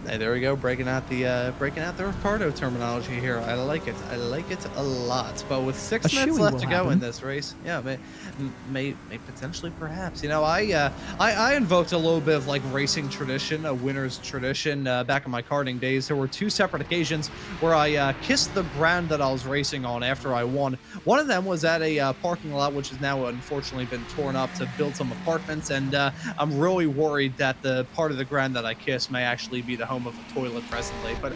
Hey, there we go, breaking out the Ricardo terminology here. I like it a lot. But with 6 minutes left to go in this race, yeah, may potentially, perhaps. I invoked a little bit of like racing tradition, a winner's tradition. Back in my karting days, there were 2 separate occasions where I kissed the ground that I was racing on after I won. One of them was at a parking lot, which has now unfortunately been torn up to build some apartments, and I'm really worried that the part of the ground that I kissed may actually be the home of a toilet presently. But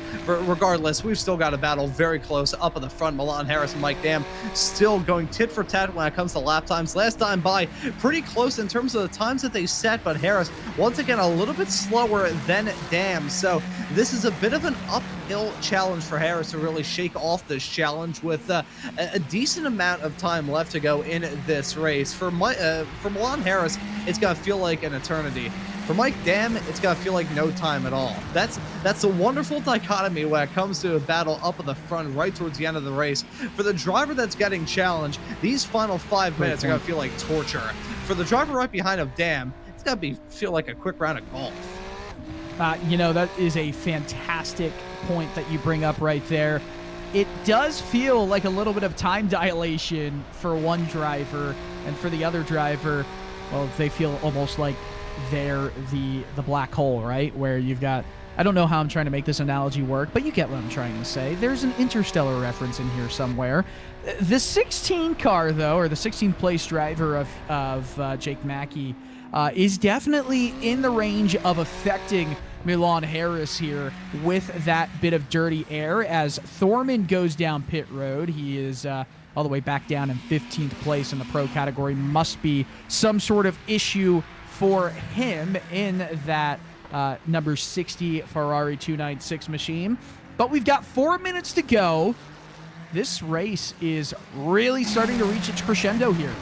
regardless, we've still got a battle very close up in the front. Milan Harris and Mike Dam still going tit for tat when it comes to lap times. Last time by, pretty close in terms of the times that they set, but Harris once again a little bit slower than Dam. So this is a bit of an uphill challenge for Harris to really shake off this challenge with a decent amount of time left to go in this race. For Milan Harris, it's gonna feel like an eternity. For Mike Dam, it's gonna feel like no time at all. That's a wonderful dichotomy when it comes to a battle up in the front right towards the end of the race. For the driver that's getting challenged, these final 5 minutes are gonna feel like torture. For the driver right behind of Dam, it's gonna feel like a quick round of golf. That is a fantastic point that you bring up right there. It does feel like a little bit of time dilation for one driver, and for the other driver, well, they feel almost like they're the black hole, right? Where you've got, I don't know how I'm trying to make this analogy work, but you get what I'm trying to say. There's an Interstellar reference in here somewhere. The 16 car, though, or the 16th place driver of Jake Mackey, is definitely in the range of affecting Milan Harris here with that bit of dirty air. As Thorman goes down pit road, he is all the way back down in 15th place in the pro category. Must be some sort of issue for him in that number 60 Ferrari 296 machine. But we've got 4 minutes to go. This race is really starting to reach its crescendo here.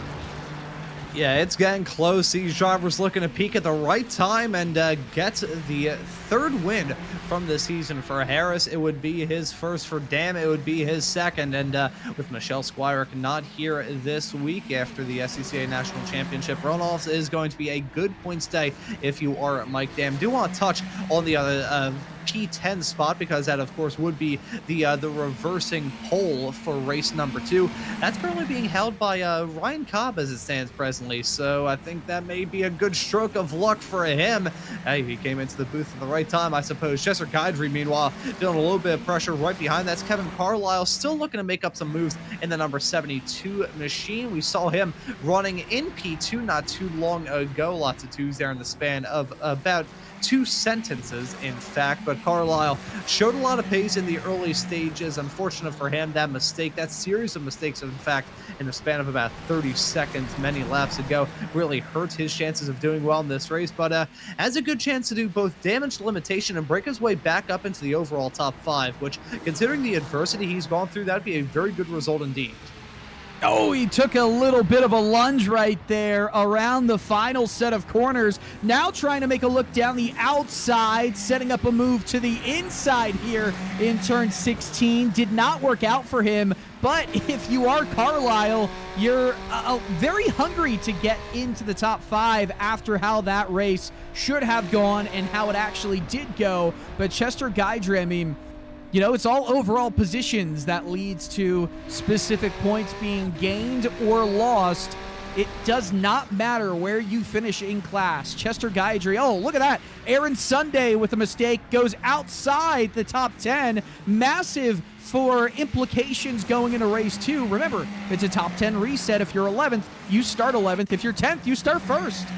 Yeah, it's getting close. These drivers looking to peak at the right time and get the 3rd win from the season. For Harris, it would be his first. For Dam, it would be his second. And with Michelle Squire not here this week after the SCCA National Championship runoffs, is going to be a good points day if you are Mike Dam. Do want to touch on the other P10 spot, because that of course would be the reversing pole for race number 2. That's currently being held by Ryan Cobb as it stands presently, so I think that may be a good stroke of luck for him. Hey, he came into the booth at the right time, I suppose. Chester Guidry, meanwhile, feeling a little bit of pressure right behind. That's Kevin Carlisle, still looking to make up some moves in the number 72 machine. We saw him running in P2 not too long ago. Lots of twos there in the span of about 2 sentences, in fact, but Carlisle showed a lot of pace in the early stages. Unfortunate for him, that series of mistakes, in fact, in the span of about 30 seconds many laps ago, really hurt his chances of doing well in this race, but has a good chance to do both damage limitation and break his way back up into the overall top 5, which, considering the adversity he's gone through, that'd be a very good result indeed. Oh, he took a little bit of a lunge right there around the final set of corners. Now trying to make a look down the outside, setting up a move to the inside here in turn 16. Did not work out for him, but if you are Carlisle, you're very hungry to get into the top 5 after how that race should have gone and how it actually did go. But Chester Guidry, I mean, you know, it's all overall positions that leads to specific points being gained or lost. It does not matter where you finish in class. Chester Guidry, oh, look at that. Aaron Sunday with a mistake goes outside the top 10. Massive for implications going into race 2. Remember, it's a top 10 reset. If you're 11th, you start 11th. If you're 10th, you start 1st.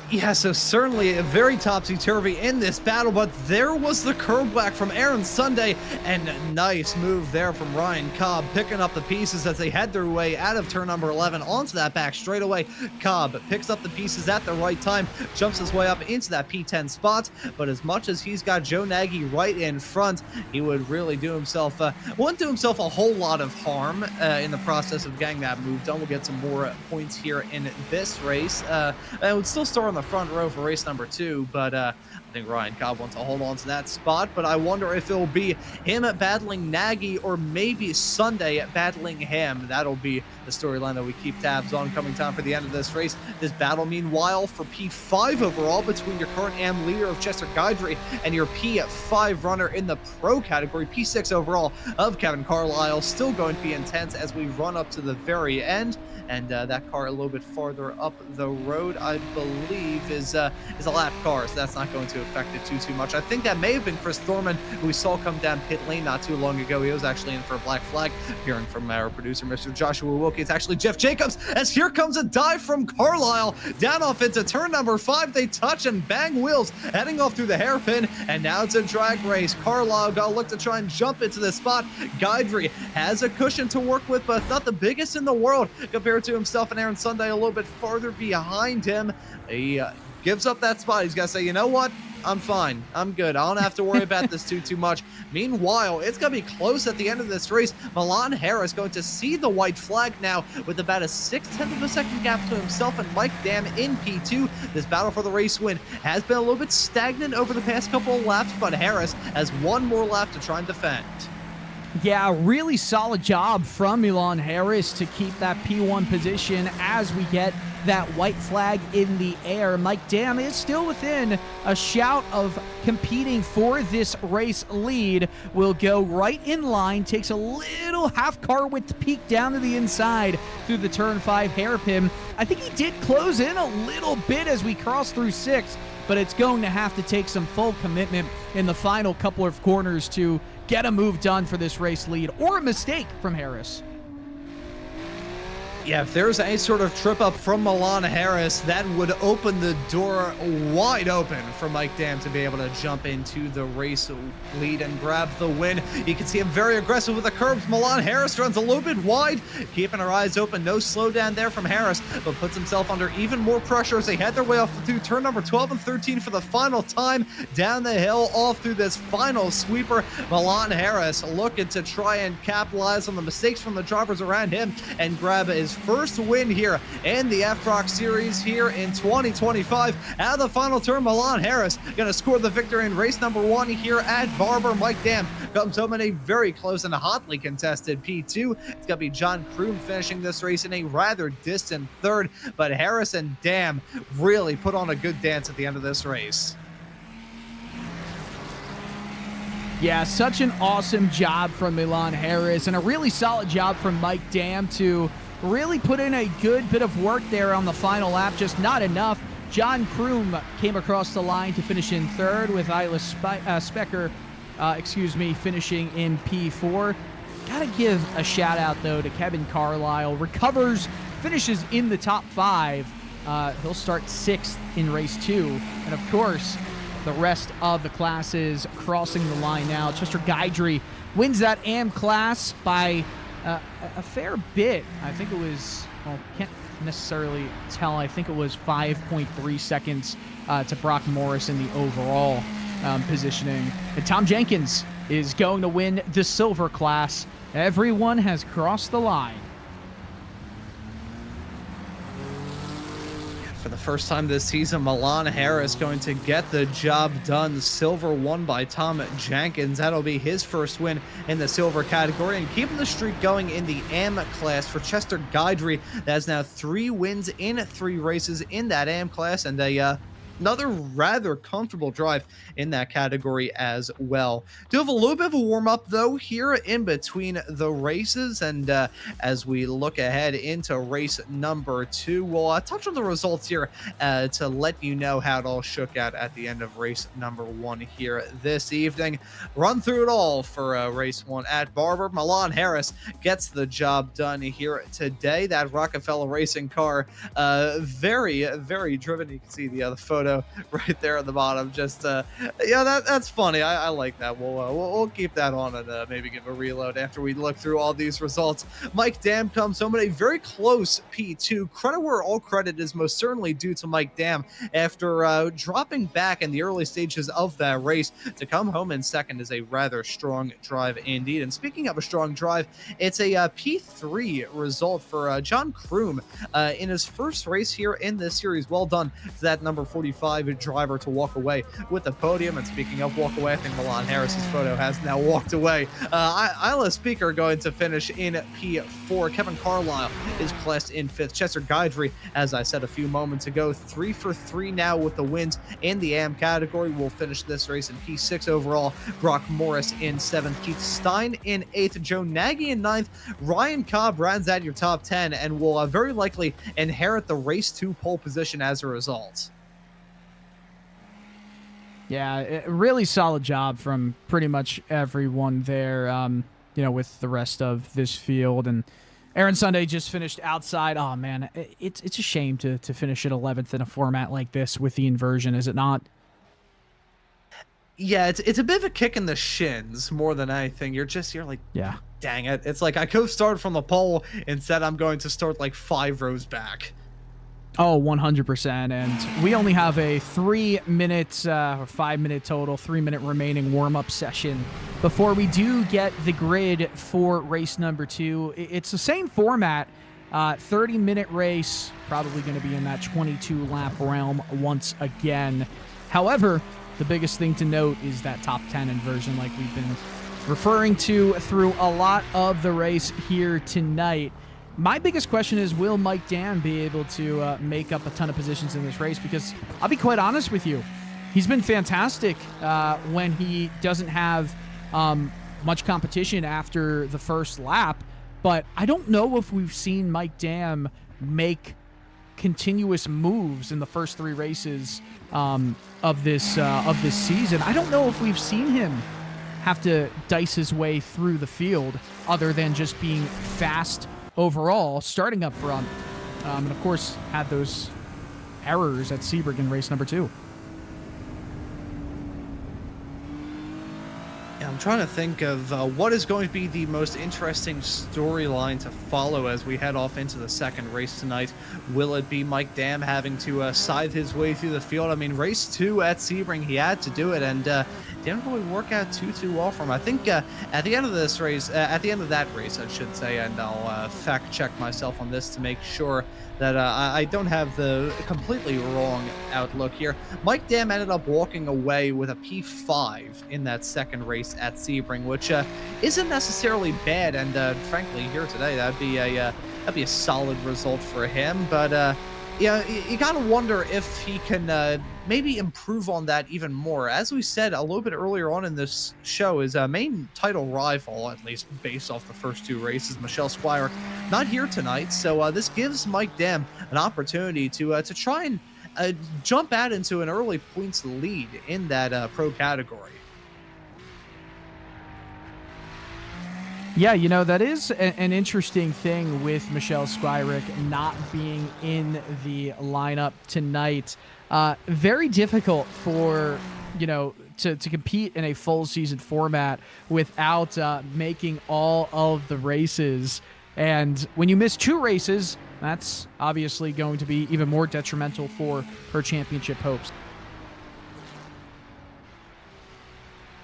Yeah, so certainly a very topsy-turvy in this battle, but there was the curb whack from Aaron Sunday, and a nice move there from Ryan Cobb, picking up the pieces as they head their way out of turn number 11 onto that back straightaway. Cobb picks up the pieces at the right time, jumps his way up into that P10 spot, but as much as he's got Joe Nagy right in front, he would really do himself, wouldn't do himself a whole lot of harm in the process of getting that move done. We'll get some more points here in this race. I would still start on the front row for race number 2, but I think Ryan Cobb wants to hold on to that spot, but I wonder if it'll be him battling Nagy or maybe Sunday battling him. That'll be the storyline that we keep tabs on coming time for the end of this race. This battle, meanwhile, for P5 overall between your current AM leader of Chester Guidry and your P5 runner in the pro category, P6 overall of Kevin Carlisle, still going to be intense as we run up to the very end. And that car a little bit farther up the road, I believe, is a lap car, so that's not going to affect it too much. I think that may have been Chris Thorman, who we saw come down pit lane not too long ago. He was actually in for a black flag. Hearing from our producer, Mr. Joshua Wilkie, it's actually Jeff Jacobs, as here comes a dive from Carlisle down off into turn number 5. They touch and bang wheels, heading off through the hairpin, and now it's a drag race. Carlisle got to look to try and jump into the spot. Guidry has a cushion to work with, but it's not the biggest in the world compared to himself and Aaron Sunday a little bit farther behind him. He gives up that spot. He's got to say, you know what? I'm fine. I'm good. I don't have to worry about this too much. Meanwhile, it's going to be close at the end of this race. Milan Harris going to see the white flag now with about a 0.6 of a second gap to himself and Mike Dam in P2. This battle for the race win has been a little bit stagnant over the past couple of laps, but Harris has one more lap to try and defend. Yeah, really solid job from Milan Harris to keep that P1 position as we get that white flag in the air. Mike Dam is still within a shout of competing for this race lead. Will go right in line, takes a little half car width peek down to the inside through the turn 5 hairpin. I think he did close in a little bit as we cross through 6, but it's going to have to take some full commitment in the final couple of corners to get a move done for this race lead, or a mistake from Harris. Yeah, if there's any sort of trip up from Milan Harris, that would open the door wide open for Mike Dam to be able to jump into the race lead and grab the win. You can see him very aggressive with the curbs. Milan Harris runs a little bit wide, keeping our eyes open. No slowdown there from Harris, but puts himself under even more pressure as they head their way off through turn number 12 and 13 for the final time down the hill, off through this final sweeper. Milan Harris looking to try and capitalize on the mistakes from the drivers around him and grab his first win here in the FROC series here in 2025. Out of the final turn, Milan Harris going to score the victory in race number 1 here at Barber. Mike Dam comes home in a very close and hotly contested P2. It's going to be John Kroom finishing this race in a rather distant 3rd, but Harris and Dam really put on a good dance at the end of this race. Yeah, such an awesome job from Milan Harris, and a really solid job from Mike Dam to really put in a good bit of work there on the final lap, just not enough. John Kroom came across the line to finish in third, with Isla Specker, finishing in P4. Gotta give a shout out though to Kevin Carlisle. Recovers, finishes in the top 5. He'll start 6th in race 2, and of course, the rest of the classes crossing the line now. Chester Guidry wins that AM class by a fair bit. I think it was, well, can't necessarily tell. I think it was 5.3 seconds to Brock Morris in the overall positioning. And Tom Jenkins is going to win the silver class. Everyone has crossed the line. For the first time this season, Milan Harris going to get the job done. Silver won by Tom Jenkins. That'll be his first win in the silver category, and keeping the streak going in the AM class for Chester Guidry. That's now 3 wins in 3 races in that AM class, and another rather comfortable drive in that category as well. Do have a little bit of a warm-up though here in between the races, and as we look ahead into race number 2, we'll touch on the results here to let you know how it all shook out at the end of race number 1 here this evening. Run through it all for race 1 at Barber. Milan Harris gets the job done here today. That Rockefeller Racing car, very, very driven. You can see the other photo right there at the bottom. Just yeah, that's funny. I like that. We'll keep that on and maybe give a reload after we look through all these results. Mike Dam comes home in a very close P2. Credit where all credit is most certainly due to Mike Dam after dropping back in the early stages of that race. To come home in second is a rather strong drive indeed. And speaking of a strong drive, it's a P3 result for John Kroom in his first race here in this series. Well done to that number 45 driver to walk away with the podium. And speaking of walk away, I think Milan Harris's photo has now walked away. Isla Speaker going to finish in P4. Kevin Carlisle is classed in 5th. Chester Guidry, as I said a few moments ago, 3 for 3 now with the wins in the AM category. Will finish this race in P6 overall. Brock Morris in 7th. Keith Stein in 8th. Joe Nagy in 9th. Ryan Cobb rounds out your top 10 and will very likely inherit the race 2 pole position as a result. Yeah, really solid job from pretty much everyone there, with the rest of this field. And Aaron Sunday just finished outside. Oh, man, it's a shame to finish at 11th in a format like this with the inversion, is it not? Yeah, it's a bit of a kick in the shins more than anything. You're like, yeah, dang it. It's like I could have started from the pole. Instead, I'm going to start like 5 rows back. Oh, 100%. And we only have a 3 minutes or 5 minute total, 3 minute remaining warm-up session before we do get the grid for race number 2. It's the same format, 30-minute race, probably going to be in that 22-lap realm once again. However, the biggest thing to note is that top 10 inversion, like we've been referring to through a lot of the race here tonight. My biggest question is, will Mike Dam be able to make up a ton of positions in this race? Because I'll be quite honest with you, he's been fantastic when he doesn't have much competition after the first lap. But I don't know if we've seen Mike Dam make continuous moves in the first 3 races of this season. I don't know if we've seen him have to dice his way through the field other than just being fast overall, starting up front, and of course had those errors at Sebring in race number 2. Yeah, I'm trying to think of what is going to be the most interesting storyline to follow as we head off into the second race tonight. Will it be Mike Dam having to scythe his way through the field? I mean, race 2 at Sebring, he had to do it, and didn't really work out too well for him. I think at the end of this race, at the end of that race, I should say, and I'll fact check myself on this to make sure that I don't have the completely wrong outlook here. Mike Dam ended up walking away with a P5 in that second race at Sebring, which isn't necessarily bad, and frankly, here today, that'd be a solid result for him. But Yeah, you gotta wonder if he can maybe improve on that even more. As we said a little bit earlier on in this show, his main title rival, at least based off the first two races, Michelle Squire, not here tonight. So this gives Mike Dam an opportunity to try and jump out into an early points lead in that pro category. Yeah, you know, that is an interesting thing with Michelle Squirick not being in the lineup tonight. Very difficult for, you know, to compete in a full season format without making all of the races. And when you miss 2 races, that's obviously going to be even more detrimental for her championship hopes.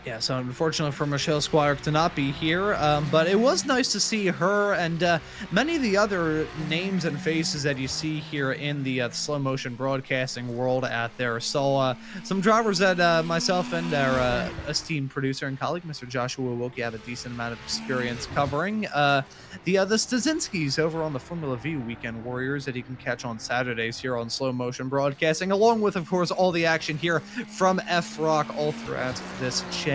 Yeah, so unfortunately for Michelle Squire to not be here, but it was nice to see her and many of the other names and faces that you see here in the slow motion broadcasting world out there. So some drivers that myself and our esteemed producer and colleague, Mr. Joshua Wilkie, have a decent amount of experience covering. The Stasinskis over on the Formula V Weekend Warriors that you can catch on Saturdays here on slow motion broadcasting, along with, of course, all the action here from FROC all throughout this championship,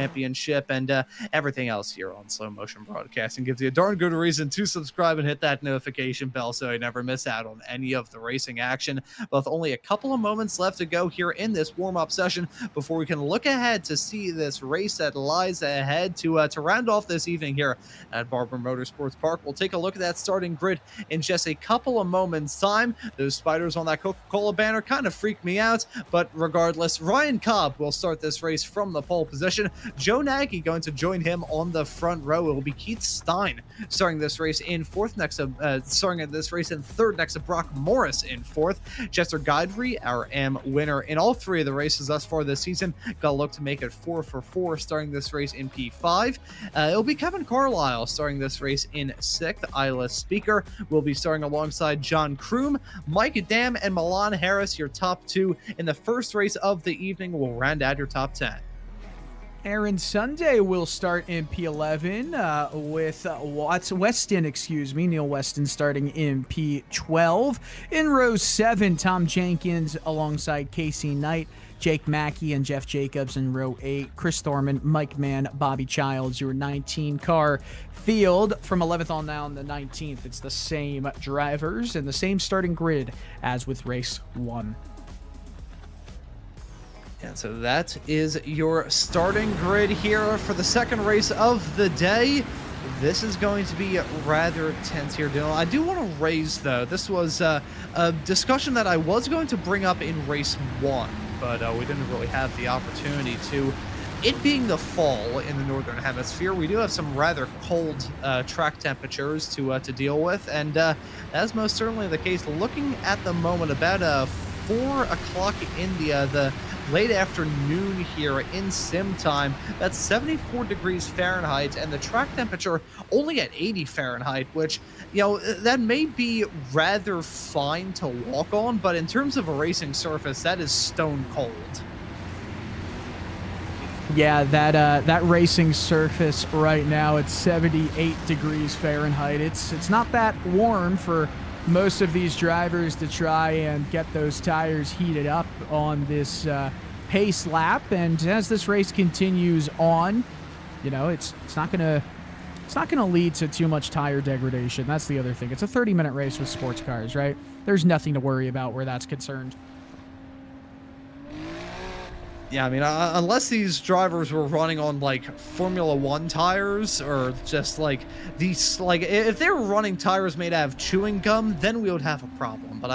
and everything else here on slow motion broadcasting gives you a darn good reason to subscribe and hit that notification bell so you never miss out on any of the racing action. With only a couple of moments left to go here in this warm-up session before we can look ahead to see this race that lies ahead to round off this evening here at Barber Motorsports Park. We'll take a look at that starting grid in just a couple of moments time. Those spiders on that Coca-Cola banner kind of freak me out, but regardless, Ryan Cobb will start this race from the pole position. Joe Nagy going to join him on the front row. It will be Keith Stein starting this race in third next to Brock Morris in fourth. Chester Guidry, our M winner in all 3 of the races thus far this season, got to look to make it 4 for 4 starting this race in P5. It'll be Kevin Carlisle starting this race in 6th. Isla Speaker will be starting alongside John Kroom. Mike Dam and Milan Harris, your top 2 in the first race of the evening, will round out your top 10. Aaron Sunday will start in P11 with Neil Weston starting in P12. In row 7, Tom Jenkins alongside Casey Knight, Jake Mackey, and Jeff Jacobs in row 8. Chris Thorman, Mike Mann, Bobby Childs, your 19-car field. From 11th on down the 19th, it's the same drivers and the same starting grid as with race 1. And so that is your starting grid here for the second race of the day. This is going to be rather tense here, Dylan. I do want to raise, though, this was a discussion that I was going to bring up in race 1, but we didn't really have the opportunity to. It being the fall in the Northern Hemisphere, we do have some rather cold track temperatures to deal with, and that's most certainly the case. Looking at the moment, about 4 o'clock in the late afternoon here in sim time, that's 74 degrees Fahrenheit, and the track temperature only at 80 Fahrenheit, which, you know, that may be rather fine to walk on, but in terms of a racing surface, that is stone cold. Yeah, that racing surface right now, it's 78 degrees Fahrenheit. It's not that warm for most of these drivers to try and get those tires heated up on this pace lap. And as this race continues on, you know, it's not gonna lead to too much tire degradation. That's the other thing. It's a 30-minute race with sports cars, right? There's nothing to worry about where that's concerned. Yeah, I mean, unless these drivers were running on, like, Formula 1 tires, or just, like, these, like, if they were running tires made out of chewing gum, then we would have a problem. But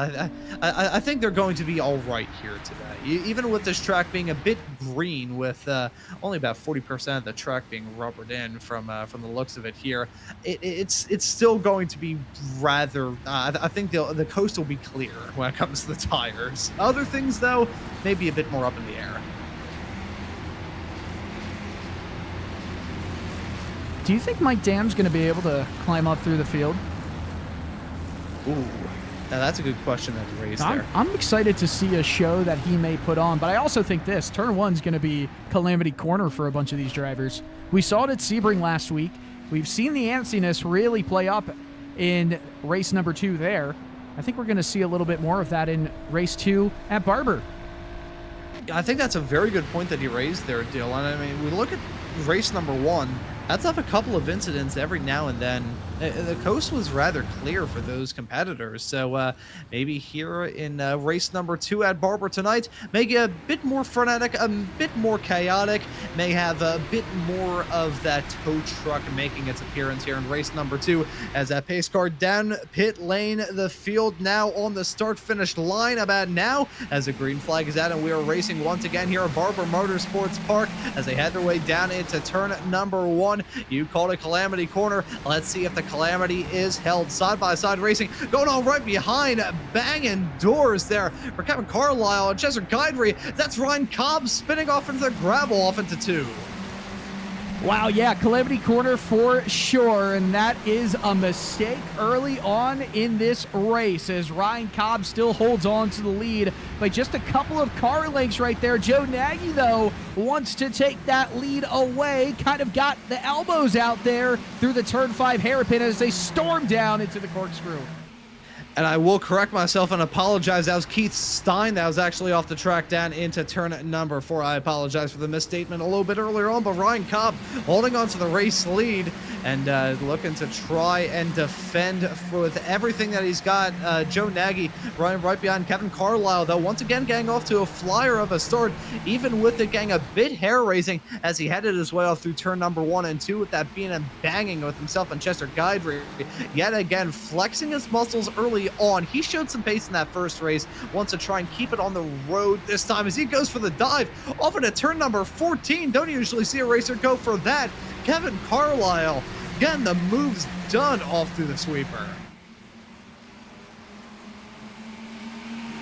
I think they're going to be all right here today. Even with this track being a bit green, with only about 40% of the track being rubbered in from the looks of it here, it's still going to be rather, I think the coast will be clear when it comes to the tires. Other things, though, may be a bit more up in the air. Do you think Mike Dam's going to be able to climb up through the field? Ooh, now that's a good question that you raised there. I'm excited to see a show that he may put on, but I also think this turn 1's going to be calamity corner for a bunch of these drivers. We saw it at Sebring last week. We've seen the antsiness really play up in race number 2 there. I think we're going to see a little bit more of that in race 2 at Barber. I think that's a very good point that he raised there, Dylan. I mean, we look at race number 1. That's have a couple of incidents every now and then. The coast was rather clear for those competitors. So maybe here in race number 2 at Barber tonight, may get a bit more frenetic, a bit more chaotic, may have a bit more of that tow truck making its appearance here in race number 2 as that pace car down pit lane, the field now on the start-finish line about now as the green flag is out and we are racing once again here at Barber Motorsports Park as they head their way down into turn number 1. You called it Calamity Corner. Let's see if the Calamity is held. Side-by-side racing going on right behind, banging doors there for Kevin Carlisle and Chester Guidry. That's Ryan Cobb spinning off into the gravel off into 2. Wow, yeah, Calamity Corner for sure, and that is a mistake early on in this race as Ryan Cobb still holds on to the lead by just a couple of car lengths right there. Joe Nagy, though, wants to take that lead away, kind of got the elbows out there through the turn 5 hairpin as they storm down into the corkscrew. And I will correct myself and apologize. That was Keith Stein. That was actually off the track down into turn number 4. I apologize for the misstatement a little bit earlier on, but Ryan Cobb holding on to the race lead and looking to try and defend with everything that he's got. Joe Nagy running right behind Kevin Carlisle, though, once again getting off to a flyer of a start, even with it getting a bit hair-raising as he headed his way off through turn number 1 and 2 with that being and banging with himself and Chester Guidry. Yet again, flexing his muscles early on. He showed some pace in that first race, wants to try and keep it on the road this time as he goes for the dive off into turn number 14. Don't usually see a racer go for that. Kevin Carlisle getting the moves done off through the sweeper.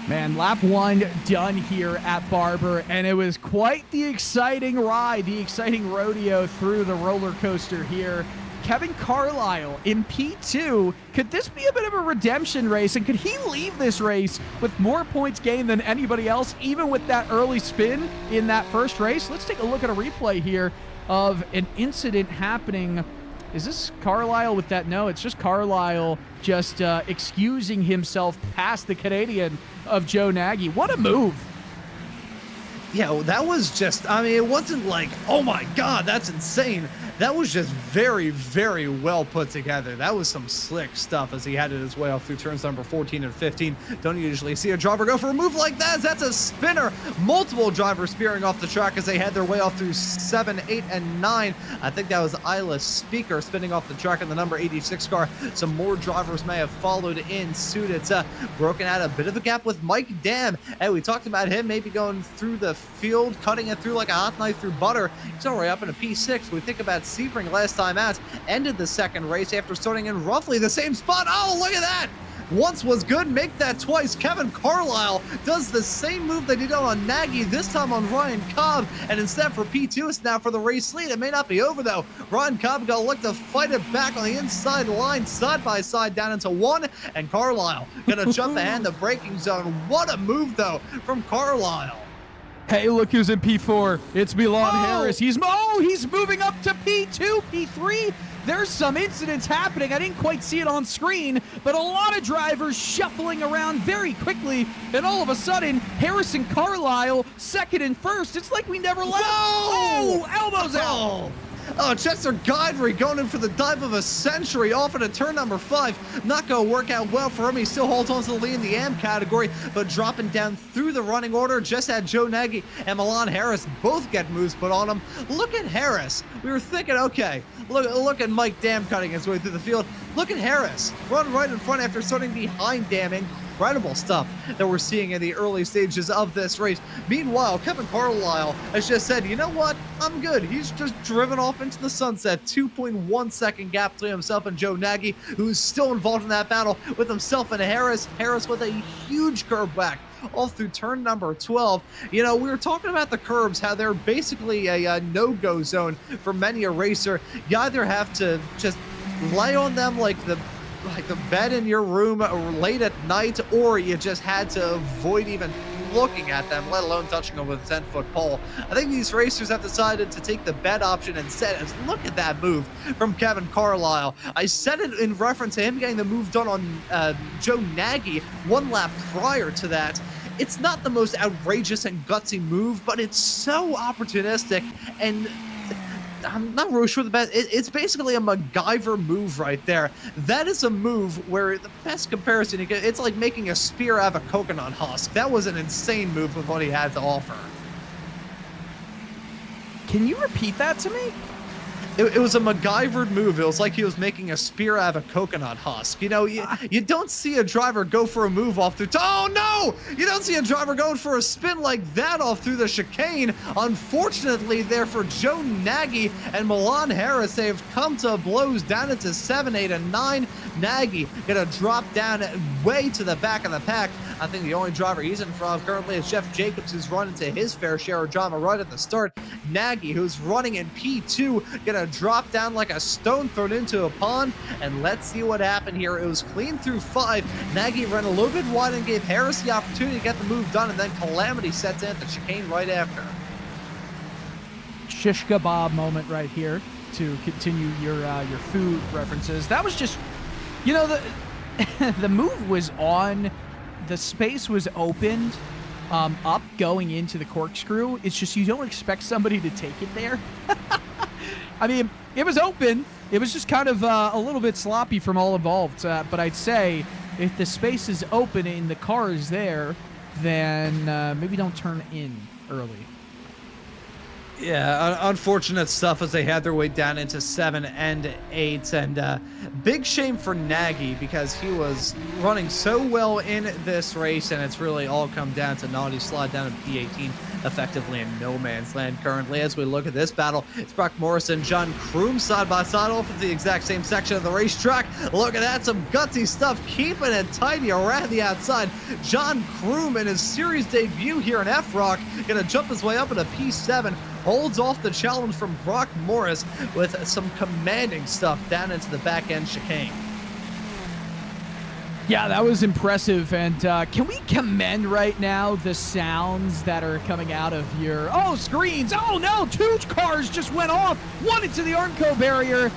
Man, lap 1 done here at Barber, and it was quite the exciting ride, the exciting rodeo through the roller coaster here. Kevin Carlisle in P2. Could this be a bit of a redemption race, and could he leave this race with more points gained than anybody else, even with that early spin in that first race? Let's take a look at a replay here of an incident happening. Is this Carlisle with that? No, it's just Carlisle just excusing himself past the Canadian of Joe Nagy. What a move. Yeah, that was just, I mean, it wasn't like, oh my God, that's insane. That was just very, very well put together. That was some slick stuff as he headed his way off through turns number 14 and 15. Don't usually see a driver go for a move like that. That's a spinner. Multiple drivers spearing off the track as they head their way off through 7, 8, and 9. I think that was Isla Speaker spinning off the track in the number 86 car. Some more drivers may have followed in suit. It's broken out a bit of a gap with Mike Dam. Hey, we talked about him maybe going through the field, cutting it through like a hot knife through butter. He's already up in a P6. We think about Sebring last time out, ended the second race after starting in roughly the same spot. Oh, look at that! Once was good, make that twice. Kevin Carlisle does the same move that he did on Nagy, this time on Ryan Cobb, and instead for P2, it's now for the race lead. It may not be over, though. Ryan Cobb got to look to fight it back on the inside line, side by side, down into 1, and Carlisle gonna jump ahead in the braking zone. What a move, though, from Carlisle. Hey, look who's in P4. It's Milan Harris. He's moving up to P2, P3. There's some incidents happening. I didn't quite see it on screen, but a lot of drivers shuffling around very quickly, and all of a sudden, Harrison Carlisle second and first. It's like we never left. Whoa! Oh, elbows out. Oh, Chester Guidry going in for the dive of a century off into turn number 5. Not going to work out well for him. He still holds on to the lead in the AM category, but dropping down through the running order. Just had Joe Nagy and Milan Harris both get moves put on him. Look at Harris. We were thinking, okay, look at Mike Dam cutting his way through the field. Look at Harris run right in front after starting behind Dam. Incredible stuff that we're seeing in the early stages of this race. Meanwhile, Kevin Carlisle has just said, you know what? I'm good. He's just driven off into the sunset. 2.1 second gap between himself and Joe Nagy, who's still involved in that battle with himself and Harris. Harris with a huge curve back all through turn number 12. You know, we were talking about the curbs, how they're basically a no-go zone for many a racer. You either have to just lay on them like the bed in your room late at night, or you just had to avoid even looking at them, let alone touching them with a 10-foot pole. I think these racers have decided to take the bet option instead. And look at that move from Kevin Carlisle. I said it in reference to him getting the move done on Joe Nagy one lap prior to that. It's not the most outrageous and gutsy move, but it's so opportunistic, and I'm not really sure the best. It's basically a MacGyver move right there. That is a move where the best comparison you get, it's like making a spear out of a coconut husk. That was an insane move with what he had to offer. Can you repeat that to me? It was a MacGyvered move. It was like he was making a spear out of a coconut husk. You know, you don't see a driver go for a move off through. Oh no! You don't see a driver going for a spin like that off through the chicane. Unfortunately, there for Joe Nagy and Milan Harris, they have come to blows down into 7, 8, and 9. Nagy gonna drop down way to the back of the pack. I think the only driver he's in front of currently is Jeff Jacobs, who's run into his fair share of drama right at the start. Nagy, who's running in P2, gonna drop down like a stone thrown into a pond. And let's see what happened here. It was clean through 5. Nagy ran a little bit wide and gave Harris the opportunity to get the move done, and then calamity sets in at the chicane right after. Shish kebab moment right here to continue your food references. That was just, you know, the move was on. The space was opened up going into the corkscrew. It's just you don't expect somebody to take it there. I mean, it was open. It was just kind of a little bit sloppy from all involved. But I'd say if the space is open and the car is there, then maybe don't turn in early. Yeah, unfortunate stuff as they had their way down into 7 and 8, and big shame for Nagy because he was running so well in this race, and it's really all come down to naughty slide down in P18, effectively in no man's land currently. As we look at this battle, it's Brock Morris and John Kroom side by side off of the exact same section of the racetrack. Look at that, some gutsy stuff, keeping it tidy around the outside. John Kroom in his series debut here in FROC, gonna jump his way up into P7, holds off the challenge from Brock Morris with some commanding stuff down into the back end chicane. Yeah, that was impressive. And can we commend right now the sounds that are coming out of your screens? Oh no, 2 cars just went off, one into the Armco barrier.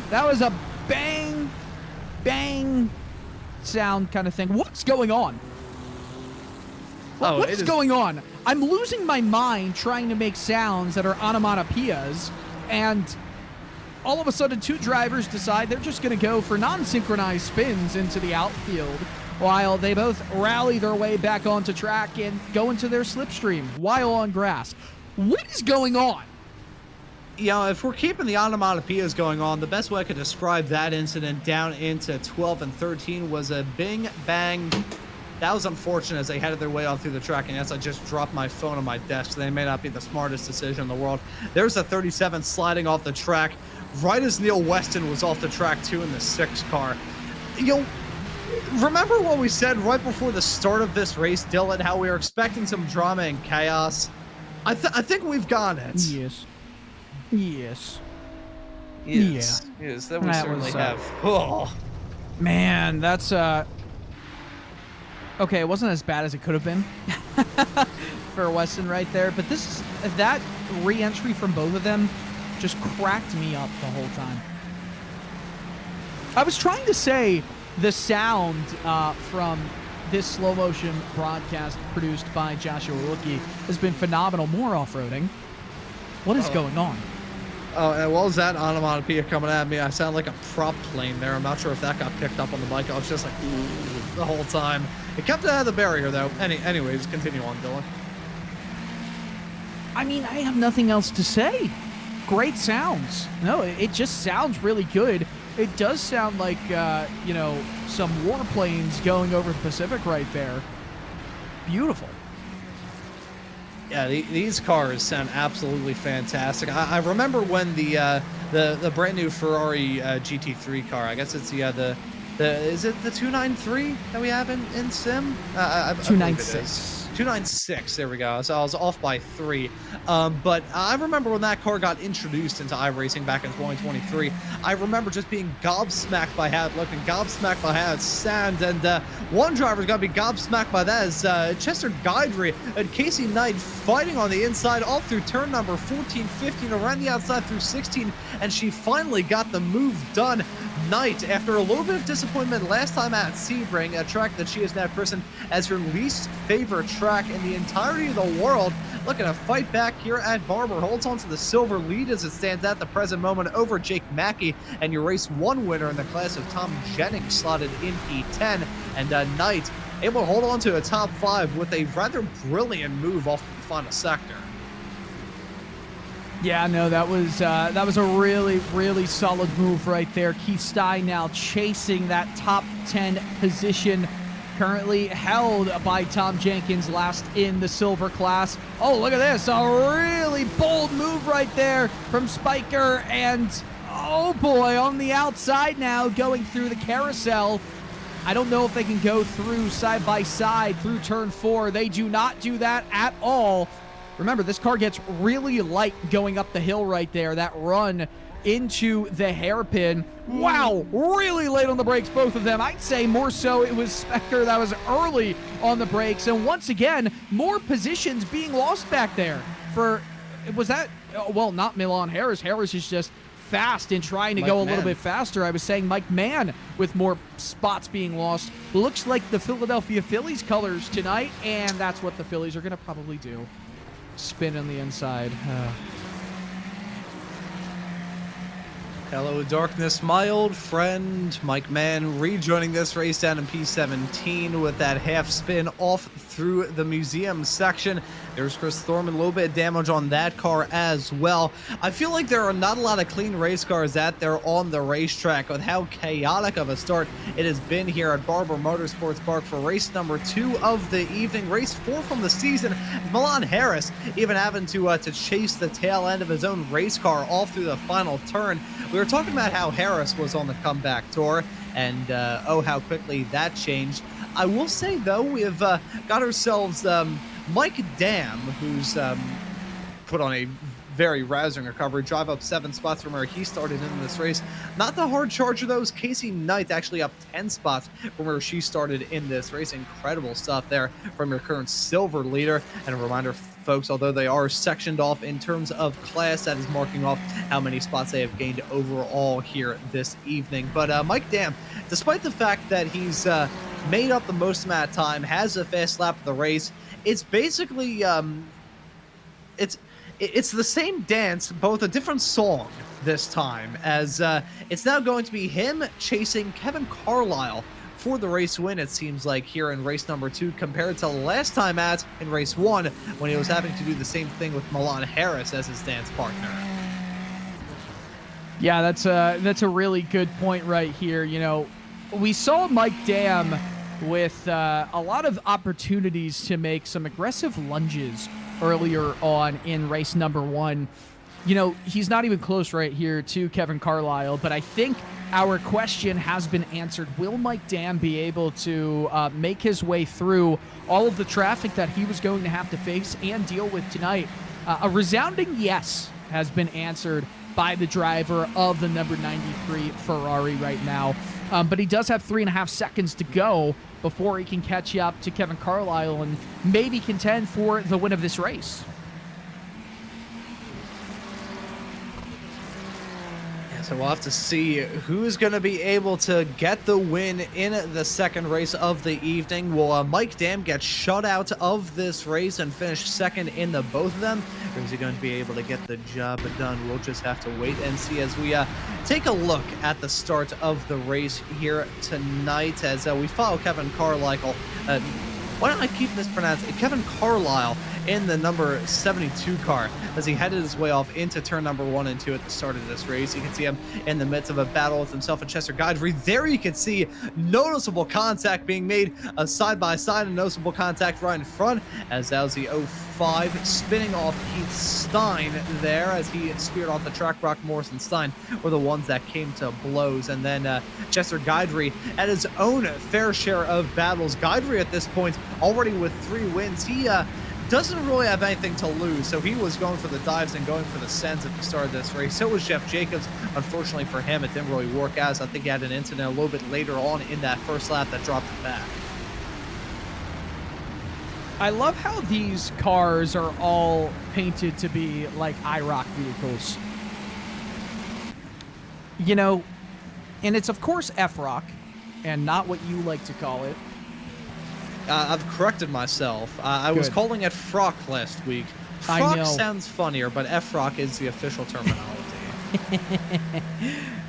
That was a bang bang sound kind of thing. What's going on? What's going on? I'm losing my mind trying to make sounds that are onomatopoeias, and all of a sudden 2 drivers decide they're just going to go for non-synchronized spins into the outfield while they both rally their way back onto track and go into their slipstream while on grass. What is going on? You know, if we're keeping the onomatopoeias going on, the best way I could describe that incident down into 12 and 13 was a bing, bang. That was unfortunate as they headed their way off through the track, and yes, I just dropped my phone on my desk, so they may not be the smartest decision in the world. There's a 37 sliding off the track, right as Neil Weston was off the track too in the 6 car. You know, remember what we said right before the start of this race, Dylan, how we were expecting some drama and chaos? I think we've got it. Yes. Yes. Yes. Yeah. Yes, that we certainly have. Oh. Man, that's okay, it wasn't as bad as it could have been for Weston right there, but that re-entry from both of them just cracked me up the whole time. I was trying to say the sound from this slow motion broadcast produced by Joshua Wilkie has been phenomenal. More off-roading. What is going on? Oh, and what was that onomatopoeia coming at me? I sound like a prop plane there. I'm not sure if that got picked up on the mic. I was just like, ooh, the whole time. It kept it out of the barrier, though. Anyways, continue on, Dylan. I mean, I have nothing else to say. Great sounds. No, it just sounds really good. It does sound like, you know, some warplanes going over the Pacific right there. Beautiful. Yeah, these cars sound absolutely fantastic. I remember when the brand new Ferrari GT3 car, I guess it's is it the 293 that we have in Sim? 296. 296. There we go. So I was off by 3. But I remember when that car got introduced into iRacing back in 2023. I remember just being gobsmacked by how it looked and gobsmacked by how it sounded. And one driver's got to be gobsmacked by that is Chester Guidry and Casey Knight fighting on the inside all through turn number 14, 15, around the outside through 16. And she finally got the move done. Knight, after a little bit of disappointment last time at Sebring, a track that she has now christened as her least favorite track in the entirety of the world, looking to fight back here at Barber. Holds on to the silver lead as it stands at the present moment over Jake Mackey, and your race 1 winner in the class of Tom Jennings slotted in P10. And Knight able to hold on to a top 5 with a rather brilliant move off the final sector. Yeah, no, that was a really, really solid move right there. Keith Stein now chasing that top 10 position, currently held by Tom Jenkins last in the silver class. Oh, look at this, a really bold move right there from Spiker, and oh boy, on the outside now, going through the carousel. I don't know if they can go through side by side through turn 4. They do not do that at all. Remember, this car gets really light going up the hill right there. That run into the hairpin. Wow, really late on the brakes, both of them. I'd say more so it was Spectre that was early on the brakes. And once again, more positions being lost back there. Was that, well, not Milan Harris. Harris is just fast and trying to go a little bit faster. I was saying Mike Mann with more spots being lost. Looks like the Philadelphia Phillies colors tonight, and that's what the Phillies are going to probably do. Spin on the inside. Hello, darkness, my old friend. Mike Mann rejoining this race down in P17 with that half spin off through the museum section. There's Chris Thorman, a little bit of damage on that car as well. I feel like there are not a lot of clean race cars out there on the racetrack with how chaotic of a start it has been here at Barber Motorsports Park for race number 2 of the evening. Race 4 from the season. Milan Harris even having to chase the tail end of his own race car all through the final turn. We were talking about how Harris was on the comeback tour, and oh, how quickly that changed. I will say, though, we have got ourselves Mike Dam, who's put on a very rousing recovery, drive up 7 spots from where he started in this race. Not the hard charger, though. Casey Knight actually up 10 spots from where she started in this race. Incredible stuff there from your current silver leader. And a reminder, folks, although they are sectioned off in terms of class, that is marking off how many spots they have gained overall here this evening. But Mike Dam, despite the fact that he's made up the most amount of time, has a fast lap of the race, it's basically it's the same dance, both a different song this time, as it's now going to be him chasing Kevin Carlisle for the race win, it seems like, here in race number 2, compared to last time in race 1, when he was having to do the same thing with Milan Harris as his dance partner. Yeah, that's a really good point right here. You know, we saw Mike Dam with a lot of opportunities to make some aggressive lunges earlier on in race number 1. You know, he's not even close right here to Kevin Carlisle, but I think our question has been answered. Will Mike Dam be able to make his way through all of the traffic that he was going to have to face and deal with tonight? A resounding yes has been answered by the driver of the number 93 Ferrari right now. But he does have 3.5 seconds to go before he can catch up to Kevin Carlisle and maybe contend for the win of this race. So we'll have to see who's going to be able to get the win in the second race of the evening. Will Mike Dam get shut out of this race and finish second in the both of them? Or is he going to be able to get the job done? We'll just have to wait and see as we take a look at the start of the race here tonight as we follow Kevin Carlisle. Why don't I keep mispronouncing Kevin Carlisle in the number 72 car as he headed his way off into turn number 1 and 2 at the start of this race. You can see him in the midst of a battle with himself and Chester Guidry. There you can see noticeable contact being made side by side, and noticeable contact right in front as that was the 05 spinning off Keith Stein there as he speared off the track. Brock Morris and Stein were the ones that came to blows, and then Chester Guidry at his own fair share of battles. Guidry at this point already with 3 wins. He doesn't really have anything to lose, so he was going for the dives and going for the sends at the start of this race. So was Jeff Jacobs. Unfortunately for him, it didn't really work out. I think he had an incident a little bit later on in that first lap that dropped him back. I love how these cars are all painted to be like IROC vehicles. You know, and it's of course FROC and not what you like to call it. I've corrected myself. I was calling it FROC last week. FROC sounds funnier, but FROC is the official terminology.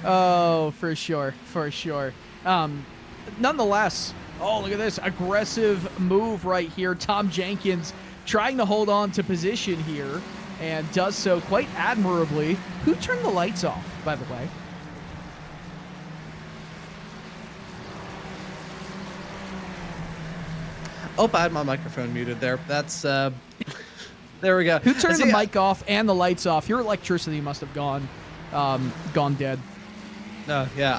Oh, for sure, for sure. Nonetheless, oh, look at this aggressive move right here. Tom Jenkins trying to hold on to position here and does so quite admirably. Who turned the lights off, by the way? Oh, I had my microphone muted there. That's, there we go. Who turned the mic off and the lights off? Your electricity must have gone dead. No, yeah,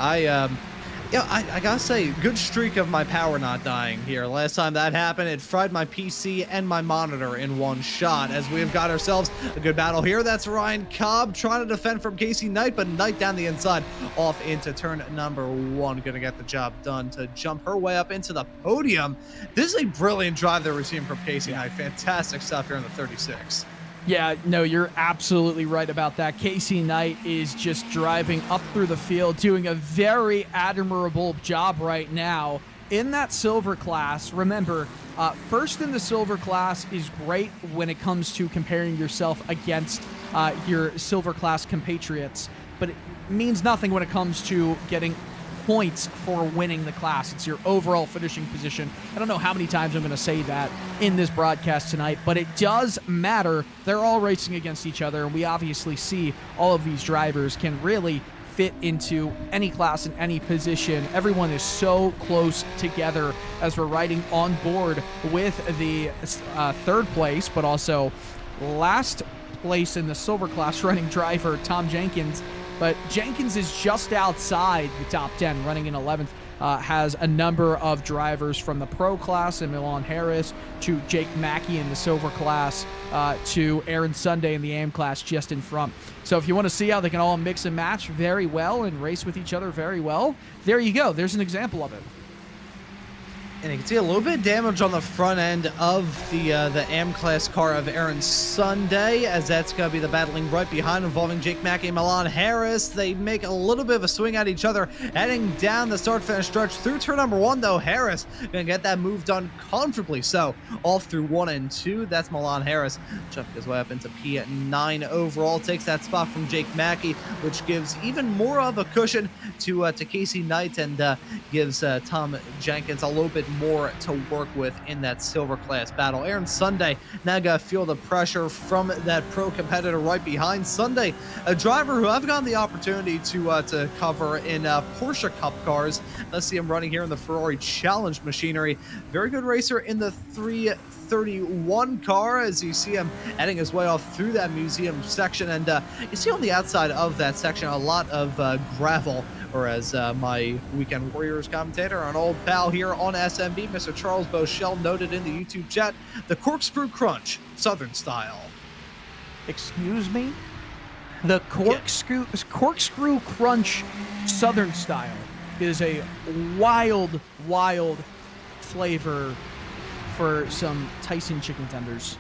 I gotta say, good streak of my power not dying here. Last time that happened, it fried my PC and my monitor in one shot as we have got ourselves a good battle here. That's Ryan Cobb trying to defend from Casey Knight, but Knight down the inside off into turn number 1. Gonna get the job done to jump her way up into the podium. This is a brilliant drive that we're seeing from Casey Knight. Fantastic stuff here in the 36. Yeah, no, you're absolutely right about that. Casey Knight is just driving up through the field, doing a very admirable job right now in that silver class. Remember, first in the silver class is great when it comes to comparing yourself against your silver class compatriots, but it means nothing when it comes to getting points for winning the class. It's your overall finishing position. I don't know how many times I'm going to say that in this broadcast tonight, but it does matter. They're all racing against each other, and we obviously see all of these drivers can really fit into any class and any position. Everyone is so close together as we're riding on board with the third place, but also last place in the silver class running driver, Tom Jenkins. But Jenkins is just outside the top 10, running in 11th. Has a number of drivers from the pro class and Milan Harris to Jake Mackey in the silver class to Aaron Sunday in the AM class just in front. So if you want to see how they can all mix and match very well and race with each other very well, there you go. There's an example of it. And you can see a little bit of damage on the front end of the AM class car of Aaron Sunday, as that's going to be the battling right behind involving Jake Mackey and Milan Harris. They make a little bit of a swing at each other, heading down the start-finish stretch through turn number 1, though. Harris going to get that move done comfortably. So off through 1 and 2, that's Milan Harris. Jumping his way up into P9 overall, takes that spot from Jake Mackey, which gives even more of a cushion to Casey Knight and gives Tom Jenkins a little bit more to work with in that silver class battle. Aaron Sunday now got to feel the pressure from that pro competitor right behind. Sunday, a driver who I've gotten the opportunity to cover in Porsche Cup cars. Let's see him running here in the Ferrari Challenge machinery. Very good racer in the 331 car as you see him heading his way off through that museum section, and you see on the outside of that section a lot of gravel, or as my Weekend Warriors commentator, an old pal here on SMB, Mr. Charles Boschel, noted in the YouTube chat, the Corkscrew Crunch, Southern style. Excuse me? The Corkscrew Crunch Southern style is a wild, wild flavor for some Tyson chicken tenders.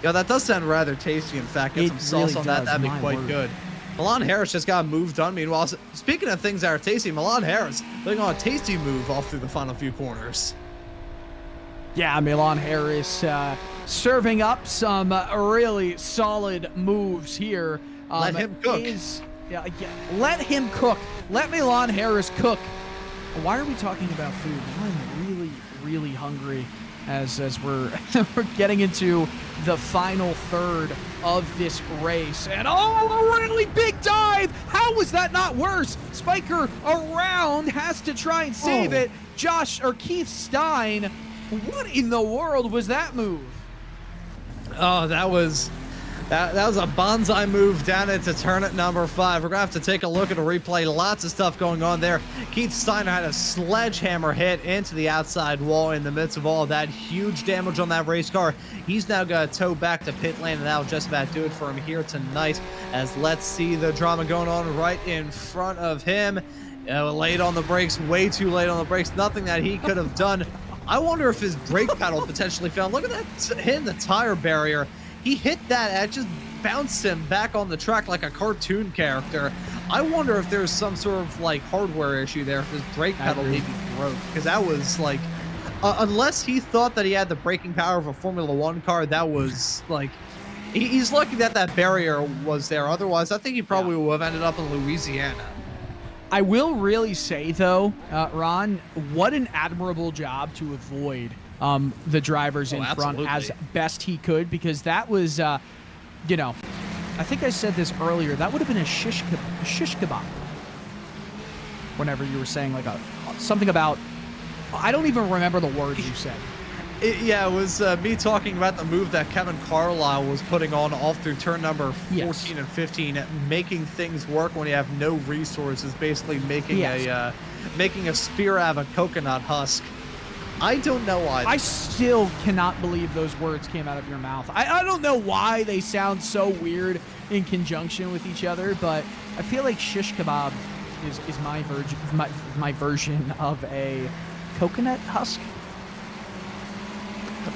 Yeah, that does sound rather tasty. In fact, get some sauce really on that. That'd be quite good. Milan Harris just got moved on. Meanwhile, speaking of things that are tasty, Milan Harris putting on a tasty move off through the final few corners. Yeah, Milan Harris serving up some really solid moves here. Let him cook. Let him cook. Let Milan Harris cook. Why are we talking about food? I'm really, really hungry. as we're we're getting into the final third of this race. And oh, a really big dive! How was that not worse? Spiker around, has to try and save it. Keith Stein, what in the world was that move? Oh, that was a bonsai move down into turn at number 5. We're gonna have to take a look at a replay. Lots of stuff going on there. Keith Steiner had a sledgehammer hit into the outside wall in the midst of all of that. Huge damage on that race car. He's now gonna tow back to pit lane, and that'll just about do it for him here tonight. As let's see the drama going on right in front of him. Late on the brakes, way too late on the brakes. Nothing that he could have done. I wonder if his brake pedal potentially failed. Look at that hit in the tire barrier. He hit that and it just bounced him back on the track like a cartoon character. I wonder if there's some sort of like hardware issue there, if his brake pedal maybe broke, because that was like, unless he thought that he had the braking power of a Formula One car, that was like, he's lucky that that barrier was there. Otherwise, I think he probably would have ended up in Louisiana. I will really say, though, Ron, what an admirable job to avoid the drivers in front as best he could, because that was, you know, I think I said this earlier, that would have been a shish kebab. Whenever you were saying like something about, I don't even remember the words you said. It was me talking about the move that Kevin Carlisle was putting on off through turn number 14 and 15, making things work when you have no resources, basically making a spear out of a coconut husk. I don't know why. I still cannot believe those words came out of your mouth. I don't know why they sound so weird in conjunction with each other, but I feel like shish kebab is my version of a coconut husk.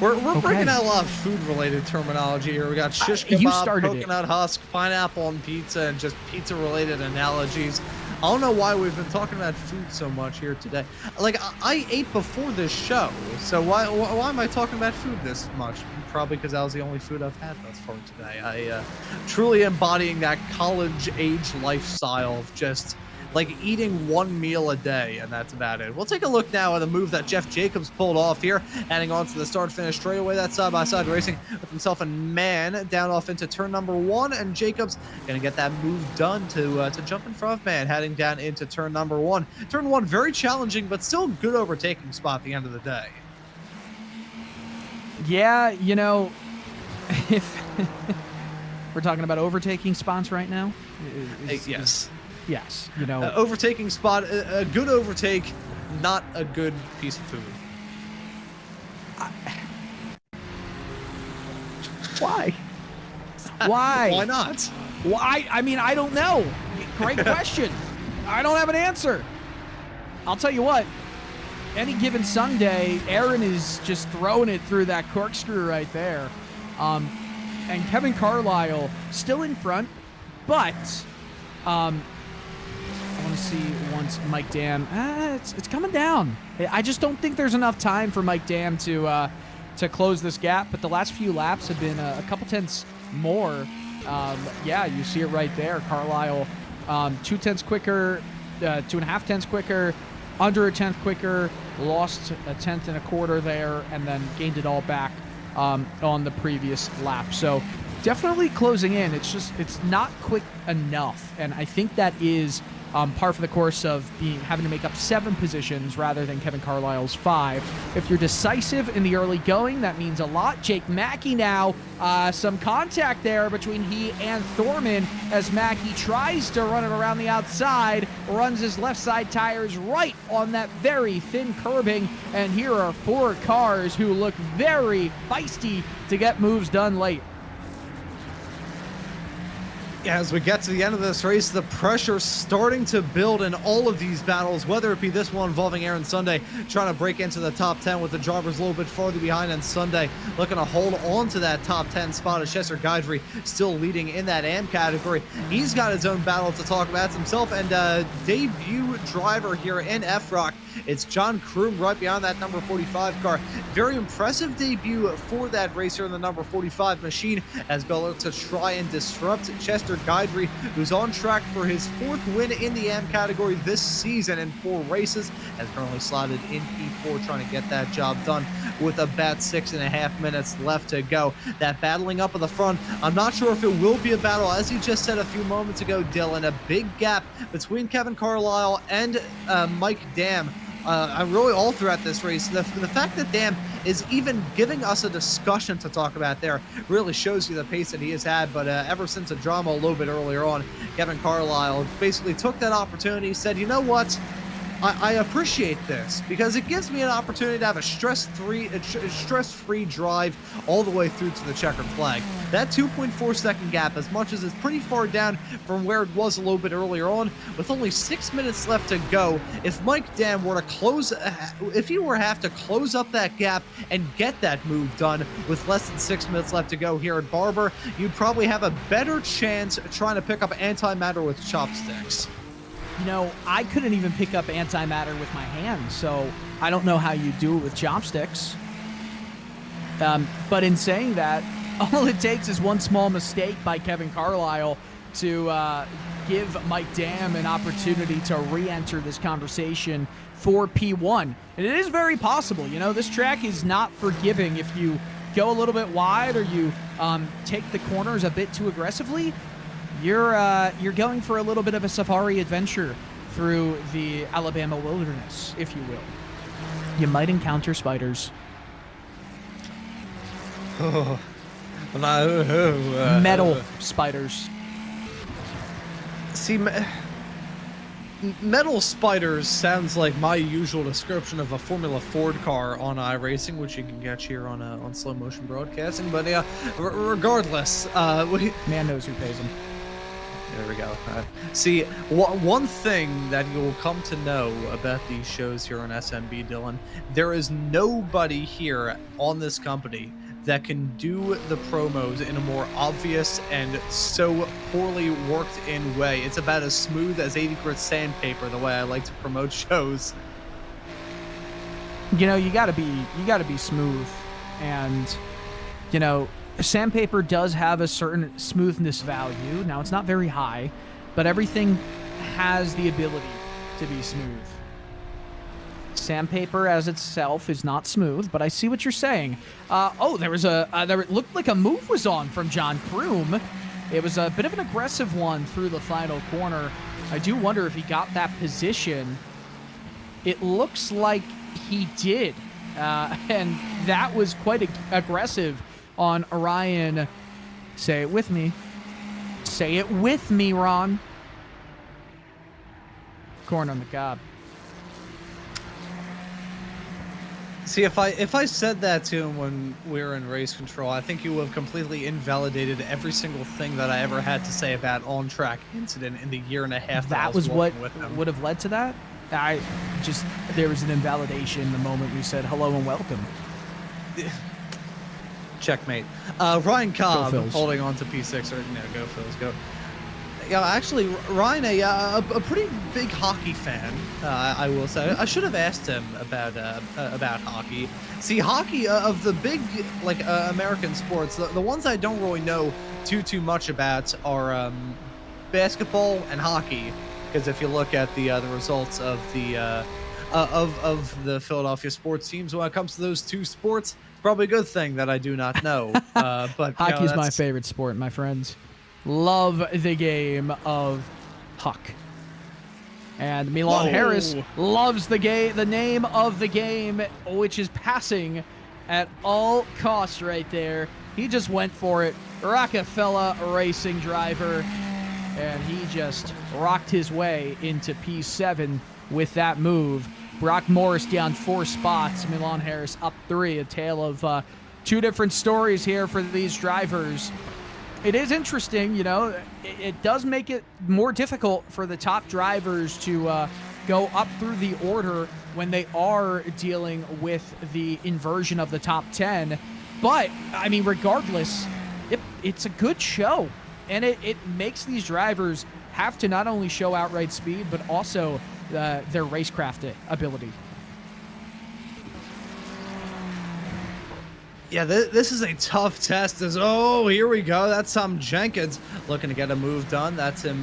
We're bringing out a lot of food-related terminology here. We got shish kebab, coconut husk, pineapple on pizza, and just pizza-related analogies. I don't know why we've been talking about food so much here today. Like, I ate before this show, so why am I talking about food this much? Probably because that was the only food I've had thus far today. I truly embodying that college-age lifestyle of just like eating one meal a day, and that's about it. We'll take a look now at a move that Jeff Jacobs pulled off here, adding on to the start-finish straightaway. That side-by-side racing with himself and Man down off into turn number 1, and Jacobs gonna get that move done to jump in front of Man, heading down into turn number 1. Turn 1, very challenging, but still good overtaking spot at the end of the day. Yeah, you know, if we're talking about overtaking spots right now. Yes, you know. Overtaking spot, a good overtake, not a good piece of food. Why? Why? Why not? Why? I mean, I don't know. Great question. I don't have an answer. I'll tell you what. Any given Sunday, Aaron is just throwing it through that corkscrew right there. And Kevin Carlisle still in front, but I want to see once Mike Dam. It's coming down. I just don't think there's enough time for Mike Dam to close this gap. But the last few laps have been a couple tenths more. Yeah, you see it right there. Carlisle 2 tenths quicker, 2.5 tenths quicker, under a tenth quicker, lost a tenth and a quarter there, and then gained it all back on the previous lap. So definitely closing in. It's not quick enough, and I think that is par for the course of having to make up 7 positions rather than Kevin Carlisle's 5. If you're decisive in the early going, that means a lot. Jake Mackey now, some contact there between he and Thorman as Mackey tries to run it around the outside, runs his left side tires right on that very thin curbing, and here are 4 cars who look very feisty to get moves done late. As we get to the end of this race, the pressure's starting to build in all of these battles, whether it be this one involving Aaron Sunday trying to break into the top 10 with the drivers a little bit farther behind, and Sunday looking to hold on to that top 10 spot as Chester Guidry still leading in that AM category. He's got his own battle to talk about himself, and debut driver here in FROC, it's John Kroom right behind that number 45 car. Very impressive debut for that racer in the number 45 machine as Beller to try and disrupt Chester Victor Guidry, who's on track for his 4th win in the AM category this season in 4 races, has currently slotted in P4, trying to get that job done with about 6.5 minutes left to go. That battling up at the front, I'm not sure if it will be a battle. As you just said a few moments ago, Dylan, a big gap between Kevin Carlisle and Mike Dam. Really all throughout this race. The fact that Dam is even giving us a discussion to talk about there really shows you the pace that he has had. But ever since a drama a little bit earlier on, Kevin Carlisle basically took that opportunity, said, you know what? I appreciate this because it gives me an opportunity to have a stress-free drive all the way through to the checkered flag. That 2.4 second gap, as much as it's pretty far down from where it was a little bit earlier on, with only 6 minutes left to go, if Mike Dam were to have to close up that gap and get that move done with less than 6 minutes left to go here at Barber, you'd probably have a better chance trying to pick up antimatter with chopsticks. You know, I couldn't even pick up antimatter with my hands, so I don't know how you do it with chopsticks. But in saying that, all it takes is one small mistake by Kevin Carlisle to give Mike Dam an opportunity to re-enter this conversation for P1. And it is very possible. You know, this track is not forgiving if you go a little bit wide or you take the corners a bit too aggressively. You're going for a little bit of a safari adventure through the Alabama wilderness, if you will. You might encounter spiders. Metal spiders. See, metal spiders sounds like my usual description of a Formula Ford car on iRacing, which you can catch here on slow motion broadcasting. But yeah, regardless, man knows who pays him. There we go. See, one thing that you'll come to know about these shows here on SMB, Dylan, there is nobody here on this company that can do the promos in a more obvious and so poorly worked in way. It's about as smooth as 80 grit sandpaper, the way I like to promote shows. You know, you gotta be smooth, and you know, sandpaper does have a certain smoothness value. Now, it's not very high, but everything has the ability to be smooth. Sandpaper as itself is not smooth, but I see what you're saying. There looked like a move was on from John Kroom. It was a bit of an aggressive one through the final corner. I do wonder if he got that position. It looks like he did, and that was quite aggressive on Orion. Say it with me. Say it with me, Ron. Corn on the cob. See, if I said that to him when we were in race control, I think you would have completely invalidated every single thing that I ever had to say about on-track incident in the year and a half that was what would have led to that. There was an invalidation the moment we said hello and welcome. Checkmate. Ryan Cobb holding on to P6. Go Phils, go. Yeah, actually, Ryan, a pretty big hockey fan, I will say. I should have asked him about hockey. See, hockey, of the big, American sports, the ones I don't really know too much about are basketball and hockey. Because if you look at the results of the Philadelphia sports teams when it comes to those two sports, it's probably a good thing that I do not know. But hockey is my favorite sport, my friends. Love the game of Huck. And Milan Harris loves the name of the game, which is passing at all costs right there. He just went for it. Rockefeller racing driver. And he just rocked his way into P7 with that move. Brock Morris down 4 spots. Milan Harris up 3. A tale of 2 different stories here for these drivers. It is interesting, it does make it more difficult for the top drivers to go up through the order when they are dealing with the inversion of the top 10. But, regardless, it's a good show. And it makes these drivers have to not only show outright speed, but also their racecraft ability. Yeah, this is a tough test. Oh, here we go. That's Tom Jenkins looking to get a move done. That's him.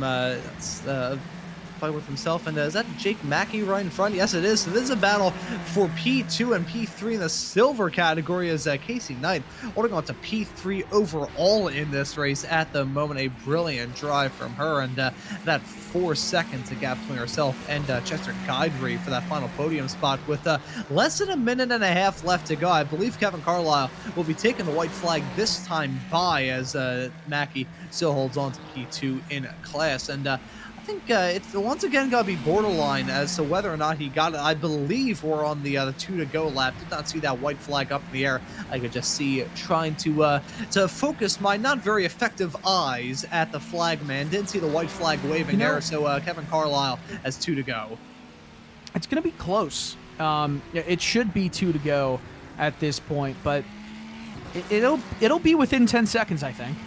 Fight with himself. And is that Jake Mackey right in front? Yes, it is. So this is a battle for P2 and P3 in the silver category as Casey Knight holding on to P3 overall in this race at the moment. A brilliant drive from her, and that 4 seconds a gap between herself and Chester Guidry for that final podium spot with less than a minute and a half left to go. I believe Kevin Carlisle will be taking the white flag this time by, as Mackey still holds on to P2 in class. And I think it's once again going to be borderline as to whether or not he got it. I believe we're on the 2 to go lap. Did not see that white flag up in the air. I could just see trying to focus my not very effective eyes at the flag man. Didn't see the white flag waving there. So Kevin Carlisle has 2 to go. It's going to be close. It should be 2 to go at this point, but it'll be within 10 seconds, I think.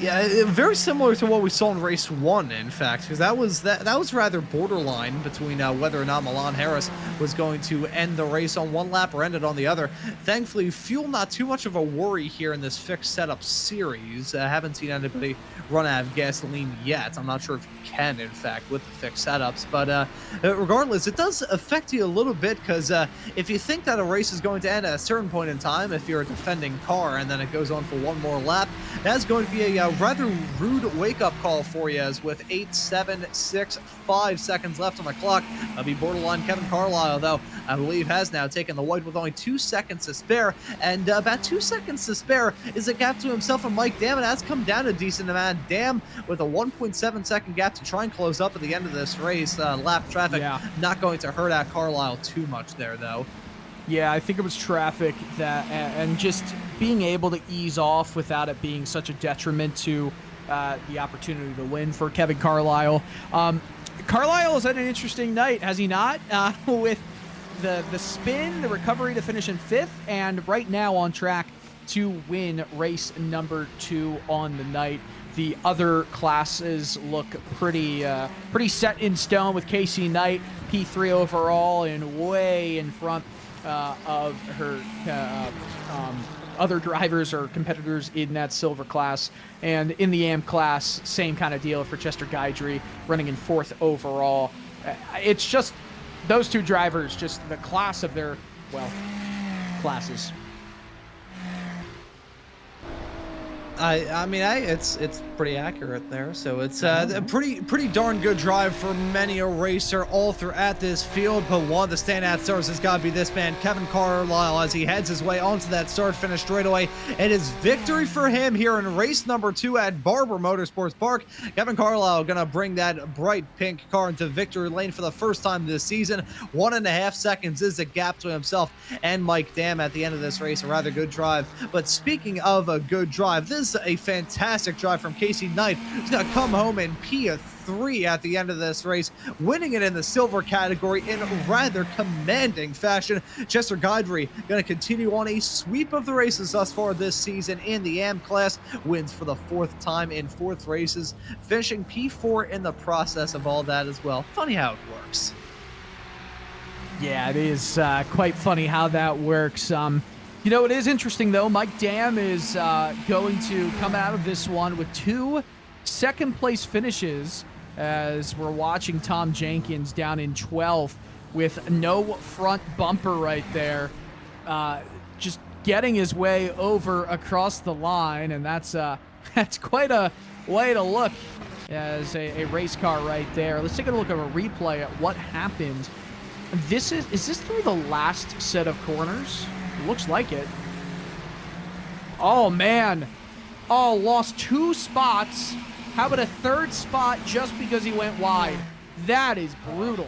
Yeah, very similar to what we saw in race 1, in fact, because that was rather borderline between whether or not Milan Harris was going to end the race on one lap or end it on the other. Thankfully, fuel not too much of a worry here in this fixed setup series. I haven't seen anybody run out of gasoline yet. I'm not sure if you can, in fact, with the fixed setups. But regardless, it does affect you a little bit because if you think that a race is going to end at a certain point in time, if you're a defending car and then it goes on for one more lap, that's going to be a rather rude wake-up call for you, as with 8, 7, 6, 5 seconds left on the clock. That'll be borderline. Kevin Carlisle, though, I believe has now taken the white with only 2 seconds to spare, and about 2 seconds to spare is a gap to himself and Mike Dam, and that's come down a decent amount. Dam with a 1.7 second gap to try and close up at the end of this race. Lap traffic not going to hurt at Carlisle too much there, though. Yeah, I think it was traffic that, and just being able to ease off without it being such a detriment to the opportunity to win for Kevin Carlisle. Carlisle has had an interesting night, has he not? With the spin, the recovery to finish in 5th, and right now on track to win race number 2 on the night. The other classes look pretty set in stone, with Casey Knight, P3 overall, and way in front of her other drivers or competitors in that silver class. And in the AM class, same kind of deal for Chester Guidry, running in 4th overall. It's just those two drivers, just the class of their, well, classes. I mean, it's pretty accurate there. So it's a pretty darn good drive for many a racer all throughout this field. But one of the standout stars has got to be this man, Kevin Carlisle, as he heads his way onto that start-finish straightaway. It is victory for him here in race number 2 at Barber Motorsports Park. Kevin Carlisle going to bring that bright pink car into victory lane for the first time this season. 1.5 seconds is a gap to himself and Mike Dam at the end of this race. A rather good drive. But speaking of a good drive, this is a fantastic drive from Casey Knight, who's going to come home in P3 at the end of this race, winning it in the silver category in rather commanding fashion. Chester Guidry going to continue on a sweep of the races thus far this season in the AM class, wins for the 4th time in 4th races, finishing P4 in the process of all that as well. Funny how it works. Yeah, it is quite funny how that works. You know, it is interesting, though. Mike Dam is going to come out of this one with 2 second-place finishes, as we're watching Tom Jenkins down in 12th with no front bumper right there, just getting his way over across the line, and that's quite a way to look as a race car right there. Let's take a look at a replay at what happened. Is this through the last set of corners? Looks like it. Oh, man. Oh, lost 2 spots. How about a 3rd spot just because he went wide? That is brutal.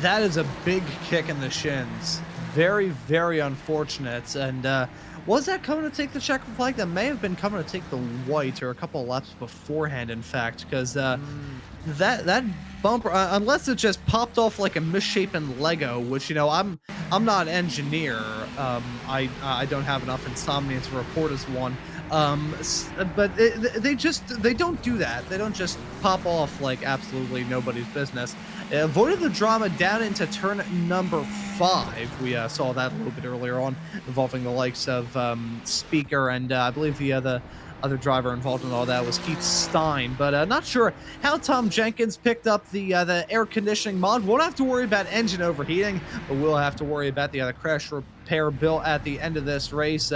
That is a big kick in the shins. Very, very unfortunate. And was that coming to take the checkered flag? That may have been coming to take the white, or a couple of laps beforehand, in fact, because that bumper, unless it just popped off like a misshapen Lego, which, you know, I'm not an engineer. I don't have enough insomnia to report as one. But they don't do that. They don't just pop off like absolutely nobody's business. Avoided the drama down into turn number 5. We saw that a little bit earlier on involving the likes of Speaker and I believe the other driver involved in all that was Keith Stein. But not sure how Tom Jenkins picked up the air conditioning mod. Won't have to worry about engine overheating, but we'll have to worry about the crash repair bill at the end of this race.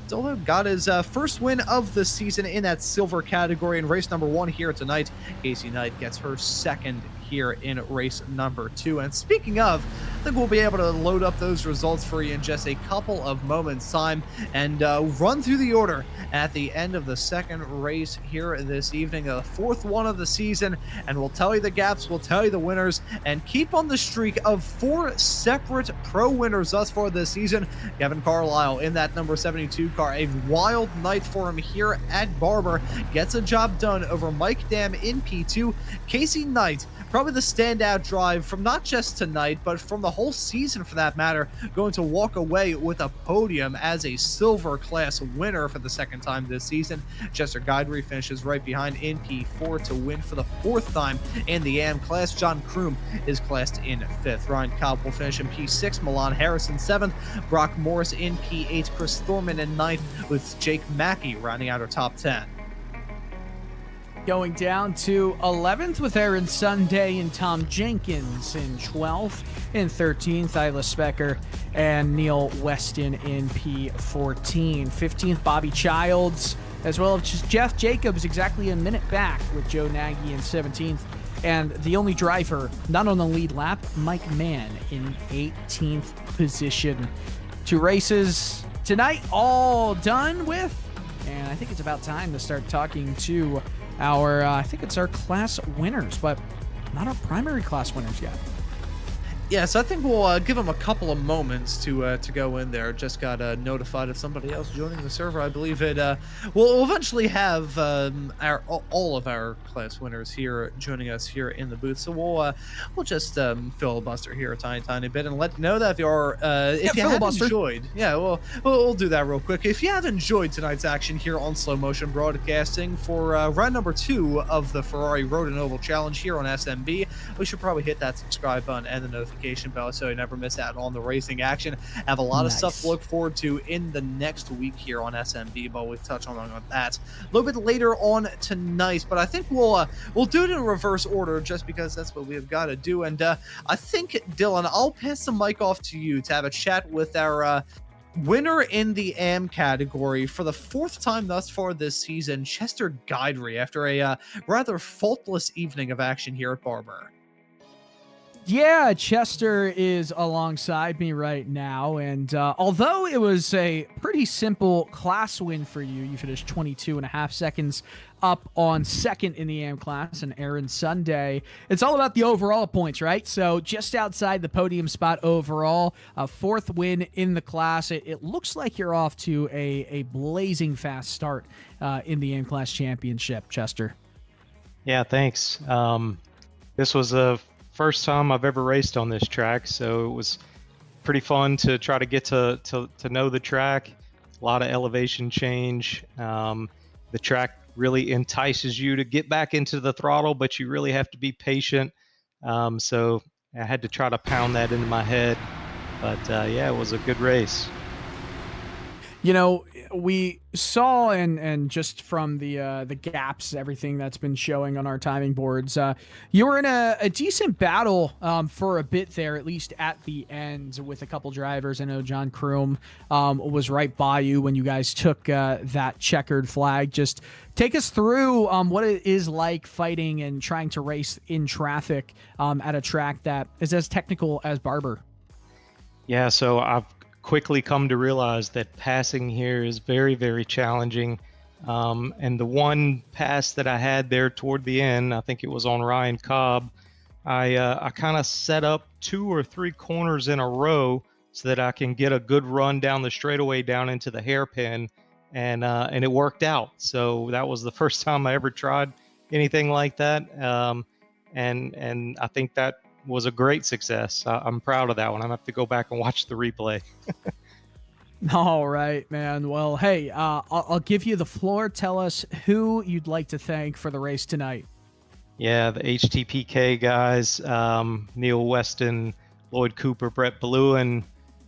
Still got his first win of the season in that silver category in race number 1 here tonight. Casey Knight gets her second here in race number 2. And speaking of, I think we'll be able to load up those results for you in just a couple of moments time and run through the order at the end of the second race here this evening, the 4th one of the season, and we'll tell you the gaps, we'll tell you the winners, and keep on the streak of 4 separate pro winners thus far this season. Kevin Carlisle in that number 72 car, a wild night for him here at Barber, gets a job done over Mike Dam in P2. Casey Knight, probably the standout drive from not just tonight, but from the whole season for that matter, going to walk away with a podium as a silver class winner for the second time this season. Chester Guidry finishes right behind in P4 to win for the 4th time in the AM class. John Kroom is classed in 5th. Ryan Cobb will finish in P6, Milan Harrison 7th, Brock Morris in P8, Chris Thorman in 9th, with Jake Mackey rounding out our top 10. Going down to 11th with Aaron Sunday and Tom Jenkins in 12th. In 13th, Isla Specker and Neil Weston in P14. 15th, Bobby Childs, as well as Jeff Jacobs exactly a minute back with Joe Nagy in 17th. And the only driver not on the lead lap, Mike Mann in 18th position. 2 races tonight all done with, and I think it's about time to start talking to our, I think it's our class winners, but not our primary class winners yet. Yeah, so I think we'll give them a couple of moments to go in there. Just got notified of somebody else joining the server. I believe it. We'll eventually have all of our class winners here joining us here in the booth. So we'll just filibuster here a tiny bit and let you know that if you're if you have enjoyed, we'll do that real quick. If you have enjoyed tonight's action here on Slow Motion Broadcasting for round number 2 of the Ferrari Road Oval Challenge here on SMB, we should probably hit that subscribe button and the notification bell so you never miss out on the racing action. Have a lot of stuff to look forward to in the next week here on SMB, but we'll touch on that a little bit later on tonight. But I think we'll do it in reverse order just because that's what we have got to do. And I think, Dylan, I'll pass the mic off to you to have a chat with our winner in the AM category for the 4th time thus far this season, Chester Guidry, after a rather faultless evening of action here at Barber. Yeah, Chester is alongside me right now, and although it was a pretty simple class win for you, you finished 22.5 seconds up on 2nd in the AM class, and Aaron Sunday, it's all about the overall points, right? So just outside the podium spot overall, a 4th win in the class. It looks like you're off to a blazing fast start in the AM class championship, Chester. Yeah, thanks. This was a first time I've ever raced on this track, so it was pretty fun to try to get to know the track. A lot of elevation change. The track really entices you to get back into the throttle, but you really have to be patient. So I had to try to pound that into my head. But yeah, it was a good race. You know, we saw, and just from the gaps, everything that's been showing on our timing boards, you were in a decent battle for a bit there, at least at the end, with a couple drivers. I know John Kroom was right by you when you guys took that checkered flag. Just take us through what it is like fighting and trying to race in traffic at a track that is as technical as Barber. Yeah, so I've quickly come to realize that passing here is very, very challenging. And the one pass that I had there toward the end, I think it was on Ryan Cobb, I kind of set up 2 or 3 corners in a row so that I can get a good run down the straightaway down into the hairpin, and it worked out. So that was the first time I ever tried anything like that, and I think that was a great success. I'm proud of that one. I'm gonna have to go back and watch the replay. All right, man. Well, hey, I'll give you the floor. Tell us who you'd like to thank for the race tonight. Yeah, the HTPK guys, Neil Weston, Lloyd Cooper, Brett Bluen,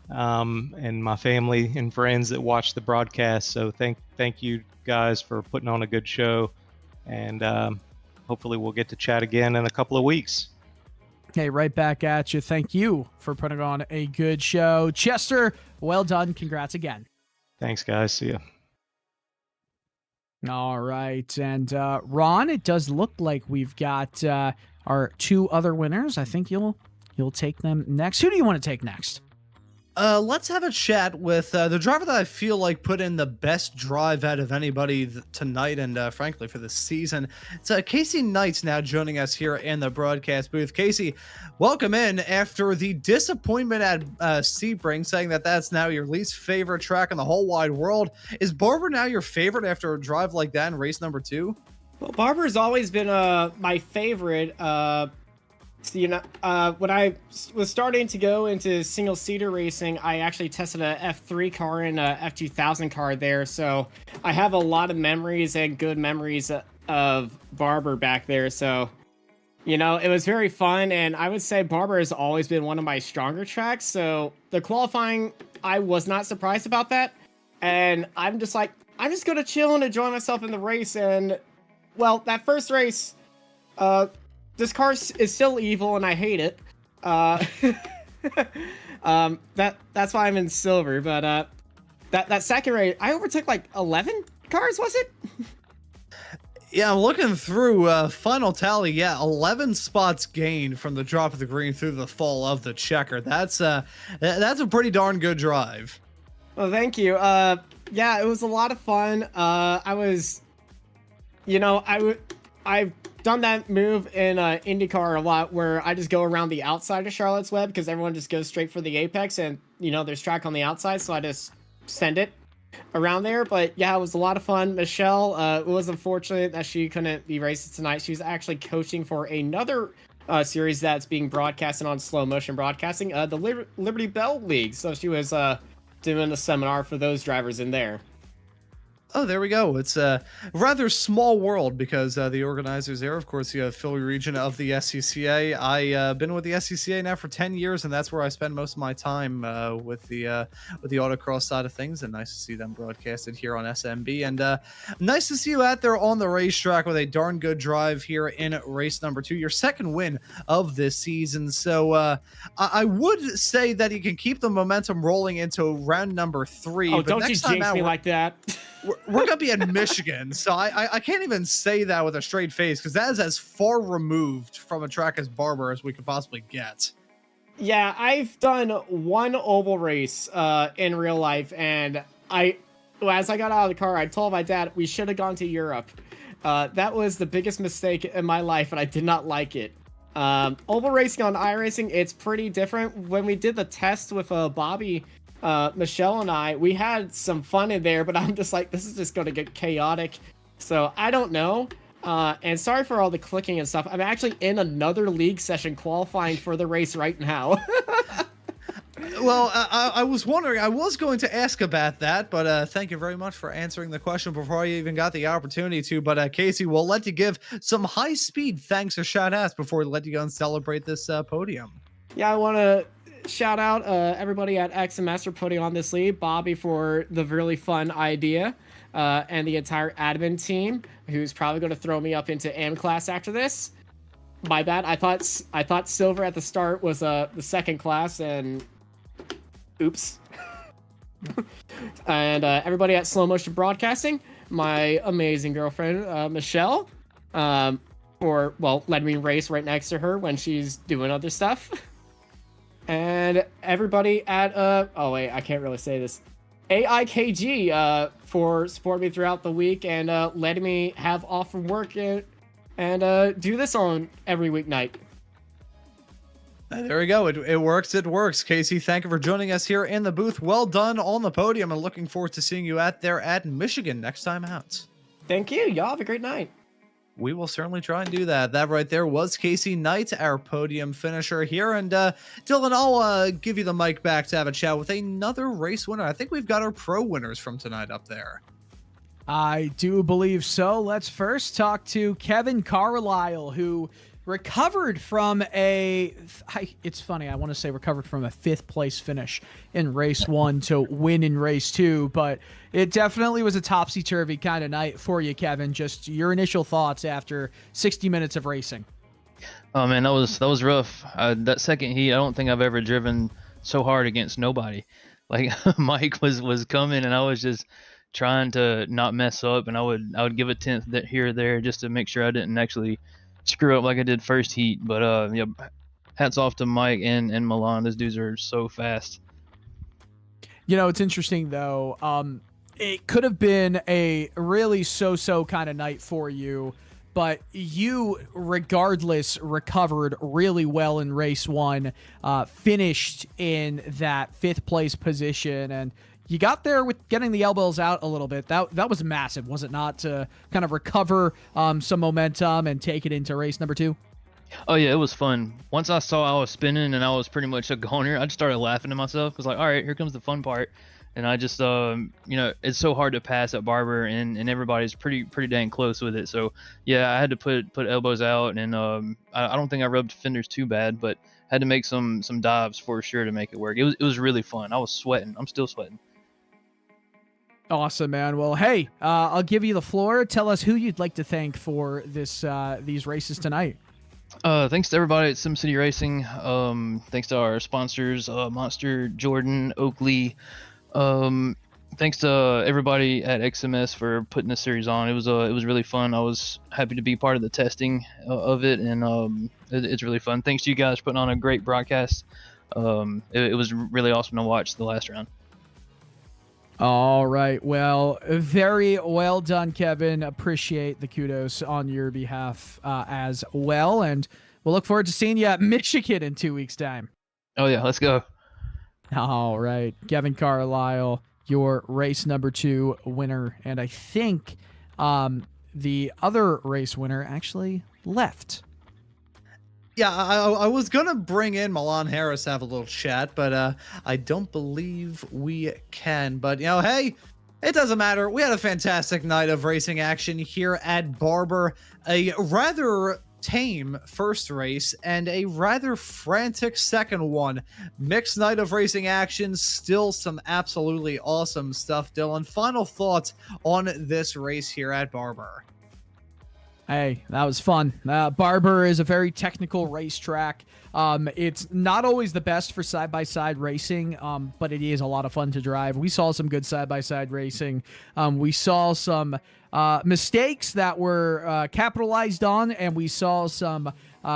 and my family and friends that watch the broadcast. So thank you guys for putting on a good show, and hopefully we'll get to chat again in a couple of weeks. Hey, right back at you. Thank you for putting on a good show. Chester, well done. Congrats again. Thanks, guys. See ya. All right. And Ron, it does look like we've got our 2 other winners. I think you'll take them next. Who do you want to take next? Let's have a chat with the driver that I feel like put in the best drive out of anybody tonight and frankly for the season. It's Casey Knight's now joining us here in the broadcast booth. Casey, welcome in after the disappointment at Sebring, saying that that's now your least favorite track in the whole wide world. Is Barber now your favorite after a drive like that in race number 2? Well, Barber's always been my favorite. So, when I was starting to go into single-seater racing, I actually tested a F3 car and a F2000 car there. So I have a lot of memories and good memories of Barber back there. So, it was very fun. And I would say Barber has always been one of my stronger tracks. So the qualifying, I was not surprised about that. And I'm just like, I'm just going to chill and enjoy myself in the race. And, well, that first race, this car is still evil, and I hate it. That's why I'm in silver. But that second race, I overtook like 11 cars, was it? Yeah, I'm looking through final tally. Yeah, 11 spots gained from the drop of the green through the fall of the checker. That's a pretty darn good drive. Well, thank you. Yeah, it was a lot of fun. I've done that move in IndyCar a lot, where I just go around the outside of Charlotte's Web because everyone just goes straight for the apex, and there's track on the outside, so I just send it around there. But yeah, it was a lot of fun. Michelle, it was unfortunate that she couldn't be racing tonight. She was actually coaching for another series that's being broadcasted on Slow Motion Broadcasting, the Liberty Bell League. So she was doing a seminar for those drivers in there. Oh, there we go. It's a rather small world because the organizers there, of course, the Philly region of the SCCA. I've been with the SCCA now for 10 years, and that's where I spend most of my time with the autocross side of things. And nice to see them broadcasted here on SMB. And nice to see you out there on the racetrack with a darn good drive here in race number 2, your second win of this season. So I would say that you can keep the momentum rolling into round number 3. Oh, but don't you jinx me like that. We're going to be in Michigan, so I can't even say that with a straight face because that is as far removed from a track as Barber as we could possibly get. Yeah, I've done one oval race in real life, and as I got out of the car, I told my dad we should have gone to Europe. That was the biggest mistake in my life, and I did not like it. Oval racing on iRacing, it's pretty different. When we did the test with Bobby, Michelle and I, we had some fun in there, but I'm just like, this is just going to get chaotic. So I don't know. And sorry for all the clicking and stuff. I'm actually in another league session qualifying for the race right now. Well, I was wondering, I was going to ask about that, but thank you very much for answering the question before I even got the opportunity to. But Casey, we'll let you give some high-speed thanks or shout-outs before we let you go and celebrate this podium. Yeah, I want to shout out everybody at XMS for putting on this lead, Bobby for the really fun idea, and the entire admin team, who's probably going to throw me up into AM class after this. My bad. I thought silver at the start was the second class, and oops. And everybody at Slow Motion Broadcasting, my amazing girlfriend Michelle, for letting me race right next to her when she's doing other stuff. And everybody at I can't really say this, AIKG, for supporting me throughout the week and letting me have off from work and do this on every weeknight. There we go. It works. It works. Casey, thank you for joining us here in the booth. Well done on the podium, and looking forward to seeing you out there at Michigan next time out. Thank you. Y'all have a great night. We will certainly try and do that. That right there was Casey Knight, our podium finisher here. And Dylan, I'll give you the mic back to have a chat with another race winner. I think we've got our pro winners from tonight up there. I do believe so. Let's first talk to Kevin Carlisle, who recovered from it's funny, I want to say recovered from a 5th place finish in race 1 to win in race 2, but it definitely was a topsy-turvy kind of night for you, Kevin. Just your initial thoughts after 60 minutes of racing. Oh man, that was rough. That second heat, I don't think I've ever driven so hard against nobody. Like Mike was coming, and I was just trying to not mess up, and I would give a 10th that here or there just to make sure I didn't actually screw up like I did first heat. But yeah, hats off to Mike and Milan. Those dudes are so fast. It's interesting though. It could have been a really so-so kind of night for you, but you, regardless, recovered really well in race 1, finished in that 5th place position, and you got there with getting the elbows out a little bit. That was massive, was it not, to kind of recover some momentum and take it into race number 2? Oh yeah, it was fun. Once I saw I was spinning and I was pretty much a goner, I just started laughing to myself. I was like, all right, here comes the fun part. And I just, it's so hard to pass at Barber, and everybody's pretty dang close with it. So yeah, I had to put elbows out, and I don't think I rubbed fenders too bad, but had to make some dives for sure to make it work. It was really fun. I was sweating. I'm still sweating. Awesome, man. Well, hey, I'll give you the floor. Tell us who you'd like to thank for these races tonight. Thanks to everybody at SimCity Racing. Thanks to our sponsors, Monster, Jordan, Oakley. Thanks to everybody at XMS for putting this series on. It was really fun. I was happy to be part of the testing of it, and it's really fun. Thanks to you guys for putting on a great broadcast. It was really awesome to watch the last round. All right. Well, very well done, Kevin. Appreciate the kudos on your behalf as well. And we'll look forward to seeing you at Michigan in 2 weeks' time. Oh, yeah. Let's go. All right. Kevin Carlisle, your race number 2 winner. And I think the other race winner actually left. Yeah, I was going to bring in Milan Harris to have a little chat, but I don't believe we can. But, hey, it doesn't matter. We had a fantastic night of racing action here at Barber. A rather tame first race and a rather frantic second one. Mixed night of racing action, still some absolutely awesome stuff. Dylan, final thoughts on this race here at Barber? Hey, that was fun. Barber is a very technical racetrack. It's not always the best for side-by-side racing, but it is a lot of fun to drive. We saw some good side-by-side racing. We saw some mistakes that were capitalized on, and we saw some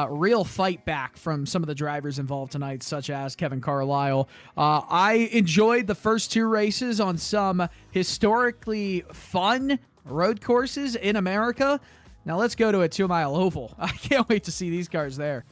real fight back from some of the drivers involved tonight, such as Kevin Carlisle. I enjoyed the first 2 races on some historically fun road courses in America. Now let's go to a 2-mile oval. I can't wait to see these cars there.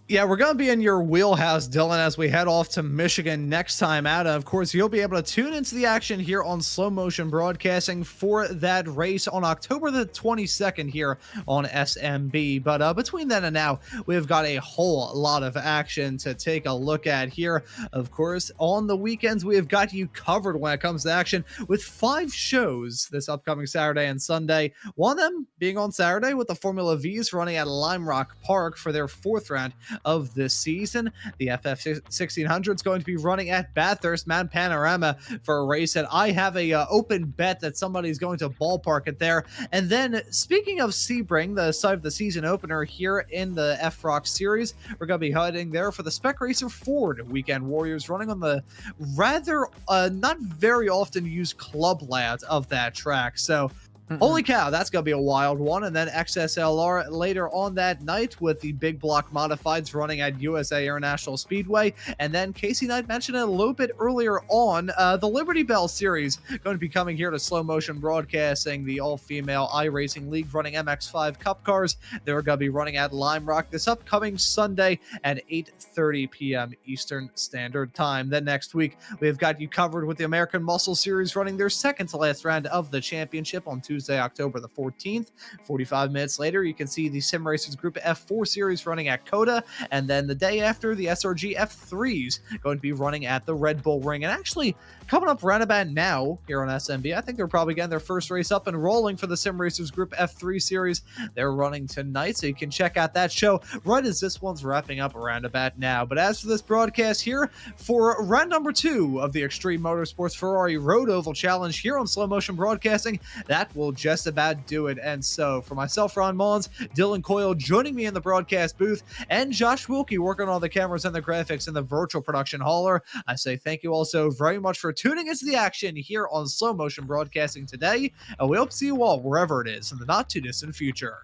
Yeah, we're going to be in your wheelhouse, Dylan, as we head off to Michigan next time out. Of course, you'll be able to tune into the action here on Slow Motion Broadcasting for that race on October the 22nd here on SMB. But between then and now, we've got a whole lot of action to take a look at here. Of course, on the weekends, we have got you covered when it comes to action with 5 shows this upcoming Saturday and Sunday. One of them being on Saturday with the Formula V's running at Lime Rock Park for their 4th round of this season. The FF 1600 is going to be running at Bathurst Mount Panorama for a race that I have a open bet that somebody's going to ballpark it there. And then speaking of Sebring, the site of the season opener here in the FROC series, we're going to be heading there for the Spec Racer Ford Weekend Warriors, running on the rather not very often used club layout of that track. So holy cow, that's going to be a wild one. And then XSLR later on that night with the big block modifieds running at USA International Speedway. And then Casey Knight mentioned it a little bit earlier on, the Liberty Bell Series going to be coming here to Slow Motion Broadcasting, the all-female iRacing League running MX5 Cup cars. They're going to be running at Lime Rock this upcoming Sunday at 8:30 p.m. Eastern Standard Time. Then next week, we've got you covered with the American Muscle Series running their second to last round of the championship on Tuesday Tuesday, October the 14th. 45 minutes later, you can see the Sim Racers Group F4 Series running at COTA, and then the day after, the SRG F3s going to be running at the Red Bull Ring. And actually, coming up roundabout now here on SMB, I think they're probably getting their first race up and rolling for the Sim Racers Group F3 Series. They're running tonight, so you can check out that show right as this one's wrapping up roundabout now. But as for this broadcast here, for round number 2 of the Xtreme Motorsports Ferrari Road Oval Challenge here on Slow Motion Broadcasting, that will just about do it. And so for myself, Ron Maunz, Dylan Coyle joining me in the broadcast booth, and Josh Wilkie working on the cameras and the graphics in the virtual production hauler, I say thank you all so very much for tuning into the action here on Slow Motion Broadcasting today, and we hope to see you all wherever it is in the not too distant future.